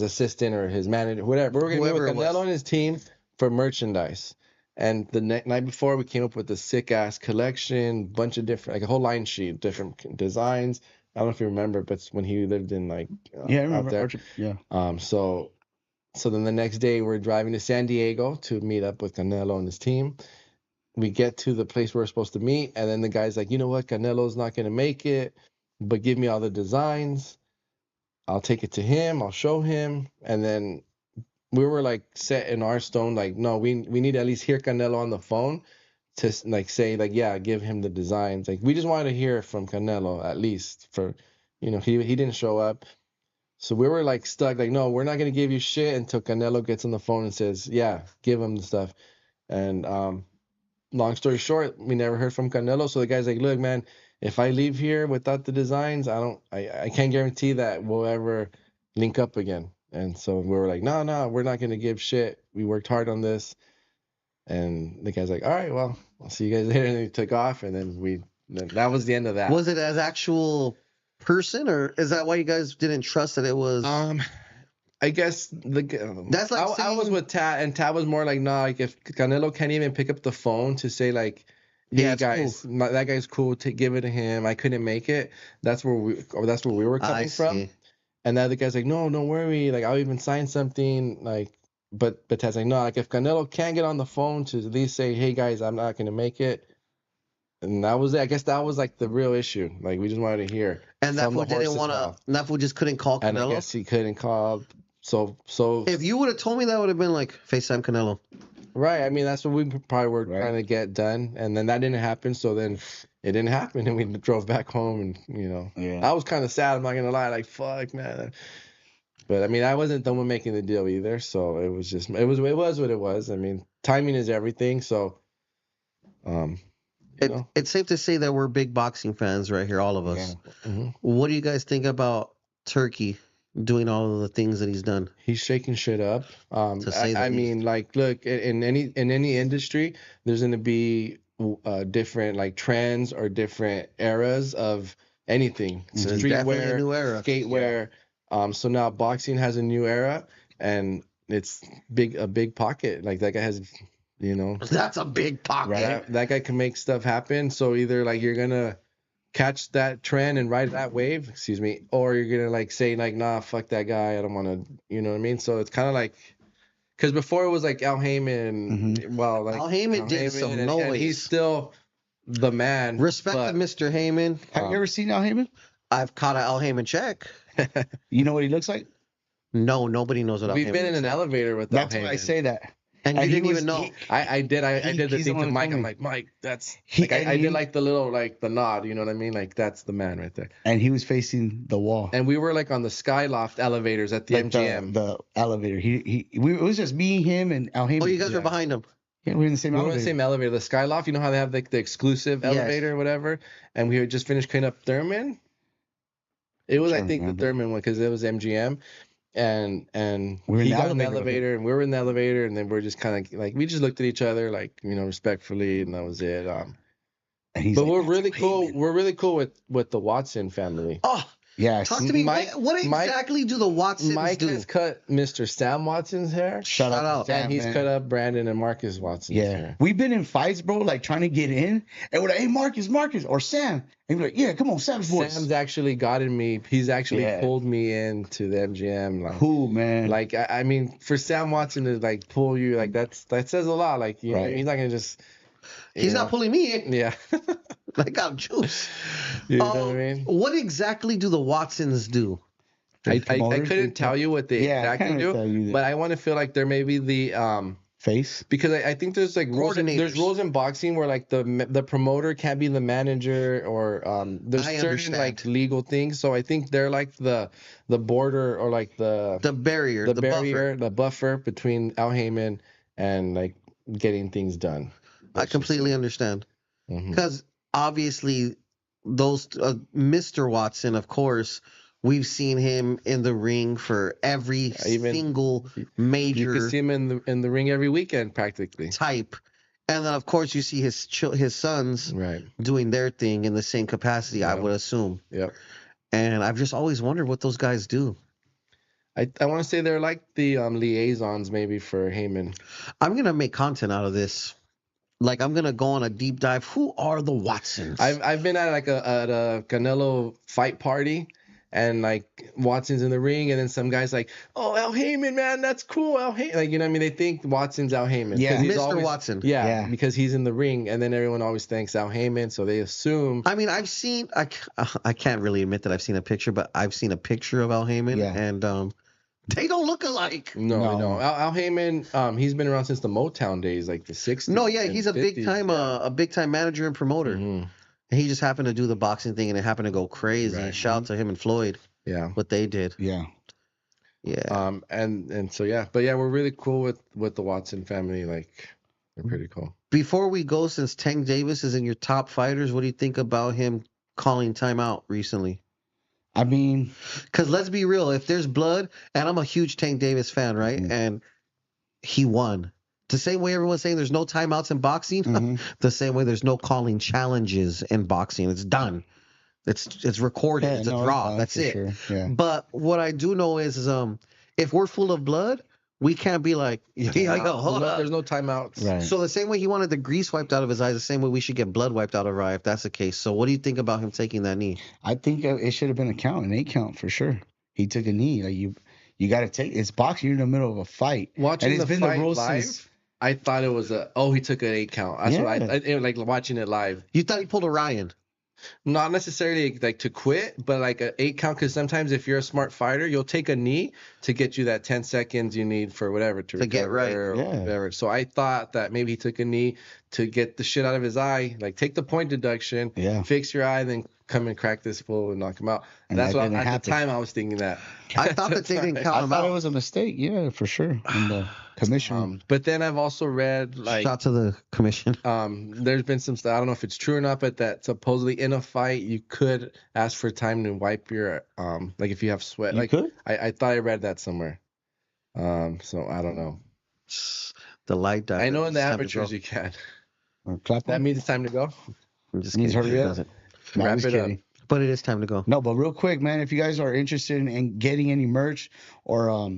assistant or his manager, whatever. We were gonna Whoever meet it with was. Canelo and his team for merchandise. And the night before, we came up with a sick ass collection, bunch of different, like a whole line sheet, different designs. I don't know if you remember, but it's when he lived in Yeah, I remember. out there. Yeah. So then the next day we're driving to San Diego to meet up with Canelo and his team. We get to the place we're supposed to meet, and then the guy's like, you know what, Canelo's not gonna make it, but give me all the designs. I'll take it to him, I'll show him. And then we were like set in our stone, like, no, we need to at least hear Canelo on the phone to like say, like, yeah, give him the designs. Like we just wanted to hear from Canelo at least for he didn't show up. So we were like stuck, like, no, we're not gonna give you shit until Canelo gets on the phone and says, yeah, give him the stuff. And long story short, we never heard from Canelo. So the guy's like, look, man, if I leave here without the designs, I can't guarantee that we'll ever link up again. And so we were like, no, we're not gonna give shit. We worked hard on this. And the guy's like, all right, well, I'll see you guys later. And he took off, and then that was the end of that. Was it as actual person, or is that why you guys didn't trust that it was? I guess That's like I was saying- with Tat, and Tat was more like, nah, like if Canelo can't even pick up the phone to say like, hey Yeah, it's guys, that guy's cool, give it to him. I couldn't make it. That's where we were I coming from. see. And the other guy's like, no, don't worry. Like I'll even sign something. Like, but Tat's like, no, like if Canelo can't get on the phone to at least say, hey guys, I'm not gonna make it. And that was it. I guess that was like the real issue. Like we just wanted to hear. And that from the fool didn't horse's want to. mouth. That fool just couldn't call And I Canelo. guess he couldn't call. So If you would have told me that, would have been like FaceTime Canelo. right. I mean, that's what we probably were Right. trying to get done, and then that didn't happen. So then it didn't happen, and we drove back home, and Yeah. I was kind of sad. I'm not gonna lie. Like fuck, man. But I mean, I wasn't the one making the deal either. So it was what it was. I mean, timing is everything. So, It's safe to say that we're big boxing fans right here, all of us. Mhm. What do you guys think about Turkey doing all of the things that he's done? He's shaking shit up. To say the I mean, like, look, in any industry, there's gonna be different like trends or different eras of anything. So it's definitely a Streetwear, new era. skatewear. So now boxing has a new era, and it's a big pocket. Like that guy has, That's a big pocket. that guy can make stuff happen. So either like you're gonna catch that trend and ride that wave, or you're gonna like say like, nah, fuck that guy, I don't want to, you know what I mean? So it's kind of like, because before it was like Al Heyman, well, like Al Heyman did some and noise. he's still the man. Respect but, to Mr. Heyman. Have you ever seen Al Heyman? I've caught an Al Heyman check. You know what he looks like? No, nobody knows what Al We've Heyman been in looks an like. elevator with That's Al why I Heyman. say that. And you And he didn't was- even know. I did the he's the thing one to who Mike. told I'm me. like, Mike, that's He- like I and he- did like the little like the nod, you know what I mean? Like that's the man right there. And he was facing the wall. And we were like on the Skyloft elevators at the Like MGM. the elevator. It was just me, him, and Al Heyman. Oh, you guys were behind him. Yeah, we're in the same We were in elevator. the same elevator, the Skyloft. You know how they have like the exclusive Yes. elevator or whatever? And we had just finished cleaning up Thurman. It was, I Trying to think, the remember. Thurman one because it was MGM. And We're in he the got in the elevator with elevator and we were in the elevator and then we're just kind of like we just looked at each other like respectfully and that was it. And he's But like, we're "That's really Al cool. Heyman." We're really cool with the Watson family. Oh, Yeah. Talk see- to me. Mike- what exactly do the Watsons Mike do? has cut Mr. Sam Watson's hair. Shout Shout out. out. to Sam, And he's man. cut up Brandon and Marcus Watson's Yeah. hair. We've been in fights, bro, like trying to get in. And we're like, hey, Marcus, or Sam. And we're like, yeah, come on, Sam's boys. Sam's actually gotten me. He's actually Yeah. pulled me into the MGM. Like, Cool, man. like I mean, for Sam Watson to like pull you, like that says a lot. Like, you know, Right. he's not gonna just. He's not pulling me in. Yeah. Like I'm juice. You know what I mean? What exactly do the Watsons do? I promoters, couldn't tell you what they Yeah, I exactly couldn't tell you do, that. but I want to feel like there may be the Face. because I think there's like there's Coordinators. rules in boxing where like the promoter can't be the manager or there's I certain understand. like legal things. So I think they're like the border or like the barrier, the barrier, buffer. the buffer between Al Heyman and like getting things done. I completely understand. Mhm. Because obviously, those Mr. Watson, of course, we've seen him in the ring for every Even- single You major can see him in the ring every weekend practically. type, and then of course you see his sons Right. doing their thing in the same capacity. I Yeah. would assume, Yep. and I've just always wondered what those guys do. I want to say they're like the liaisons maybe for Heyman. I'm gonna make content out of this. Like I'm gonna go on a deep dive. Who are the Watsons? I've been at like a Canelo fight party, and like Watson's in the ring, and then some guys like, "Oh, Al Heyman, man, that's cool, Al Heyman." Like, you know what I mean? They think Watson's Al Heyman. Yeah. 'Cause he's Mr. Watson. Yeah, Yeah. because he's in the ring, and then everyone always thanks Al Heyman, so they assume. I mean, I can't really admit that I've seen a picture, but I've seen a picture of Al Heyman, Yeah. and they don't look alike. No. Al Heyman, he's been around since the Motown days, like the 60s. No, yeah, and he's a 50s. big time manager and promoter. Mhm. And he just happened to do the boxing thing, and it happened to go crazy. Right. Shout out to him and Floyd, Yeah. what they did. Yeah. Yeah. And so yeah, but yeah, we're really cool with the Watson family. Like, they're pretty cool. Before we go, since Tank Davis is in your top fighters, what do you think about him calling timeout recently? I mean, Because let's be real, if there's blood, and I'm a huge Tank Davis fan, right? Mhm. And he won. The same way everyone's saying there's no timeouts in boxing, mhm. the same way there's no calling challenges in boxing. It's done. It's recorded. Yeah, it's no, a draw. no, That's for it. sure. Yeah. But what I do know is if we're full of blood, we can't be like, yo, hold up. There's no timeouts. Right. So the same way he wanted the grease wiped out of his eyes, the same way we should get blood wiped out of our eye if that's the case. So what do you think about him taking that knee? I think it should have been an 8 count for sure. He took a knee. Like you got to take. It's boxing. You're in the middle of a fight. Watching And it's the been the fight rule live, since- I thought it was he took an 8 count. That's what Yeah. I like watching it live. You thought he pulled a Ryan. Not necessarily like to quit, but like an 8 count. Because sometimes if you're a smart fighter, you'll take a knee to get you that 10 seconds you need for whatever to get recover right. or Yeah. whatever. So I thought that maybe he took a knee to get the shit out of his eye, like take the point deduction, Yeah. fix your eye, then come and crack this fool and knock him out. And That's that what didn't at happen. the time I was thinking that. I thought that they didn't count I him thought out. it was a mistake. Yeah, for sure. In the commission. But then I've also read like Shout to the commission. there's been some stuff, I don't know if it's true or not, but that supposedly in a fight you could ask for time to wipe your like if you have sweat. You Like could? I thought I read that somewhere. So I don't know. The light dive. I know in the It's time to amateurs go. you can. Or clap That on? means it's time to go. I'm just Means kidding. hurry It up. doesn't. No, I'm Wrap just it up. kidding. But it is time to go. No, but real quick, man, if you guys are interested in getting any merch or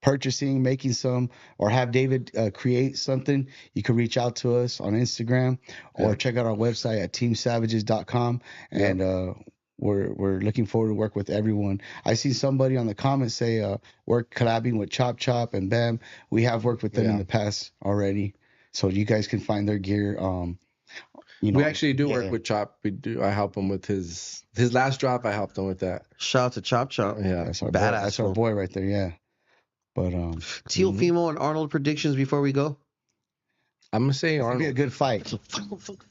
purchasing, making some, or have David create something, you can reach out to us on Instagram or check out our website at teamsavages.com. And we're looking forward to work with everyone. I see somebody on the comments say we're collabing with Chop Chop and Bam. We have worked with them in the past already, so you guys can find their gear. You know, We actually do yeah. work with Chop. We do. I help him with his last drop. I helped him with that. Shout out to Chop Chop. Yeah. That's our boy, Badass that's our fool. boy right there. Yeah, but Teal mhm. Fimo and Arnold predictions before we go. I'm gonna say It's gonna be a Arnold. good fight.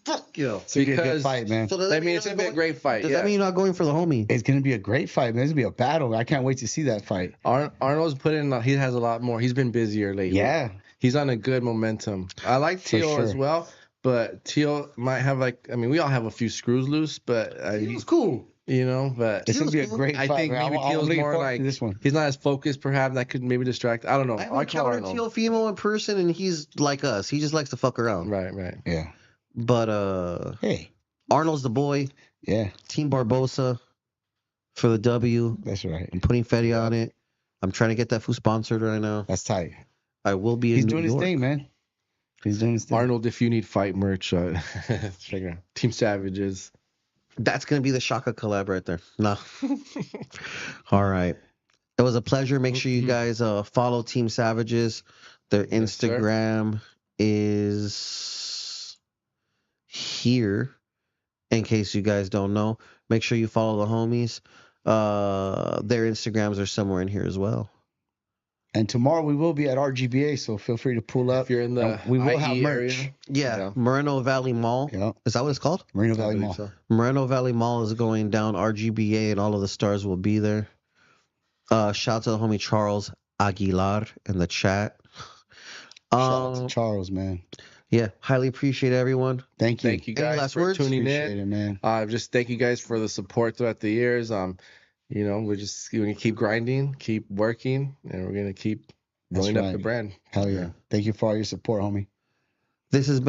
Fuck you. It's gonna be a good Because- fight, man. So does I that mean, you're it's not gonna be a going- great fight. Does Yeah. that mean you're not going for the homie? It's gonna be a great fight, man. It's gonna be a battle. I can't wait to see that fight. Arnold's put in. He has a lot more. He's been busier lately. Yeah, He's on a good momentum. I like For Teal as sure. well, but Teal might have like. I mean, we all have a few screws loose, but He was cool. you know, but it's gonna be a Teal's cool. great I fight. think man. maybe I'm Teal's looking more forward like to this one. he's not as focused. Perhaps that could maybe distract. I don't know. I I haven't call encountered Arnold. Teal Fimo in person, and he's like us. He just likes to fuck around. Right, right. Yeah. But Hey. Arnold's the boy. Yeah. Team Barbosa. for the W. That's right. I'm putting Fetty on it. I'm trying to get that food sponsored right now. That's tight. I will be in He's New doing York. his thing, man. He's doing his thing. Arnold, if you need fight merch, check it out. Team Savages. That's going to be the Shaka collab right there. Nah. All right. It was a pleasure. Make sure you guys follow Team Savages. Their Instagram is here, in case you guys don't know. Make sure you follow the homies. Their Instagrams are somewhere in here as well. And tomorrow we will be at RGBA, so feel free to pull up. If you're in the And we will have IE merch. area. Yeah, Moreno Valley Mall. Yeah. Is that what it's called? Moreno I Valley believe Mall. so. Moreno Valley Mall is going down. RGBA and all of the stars will be there. Shout out to the homie Charles Aguilar in the chat. Shout out to Charles, man. Yeah, highly appreciate everyone. Thank you. Thank you Any guys last for words? tuning Appreciate in. it, man. Just thank you guys for the support throughout the years. You know, we're just going to keep grinding, keep working, and we're going to keep That's building up right. the brand. Hell yeah. Thank you for all your support, homie. This has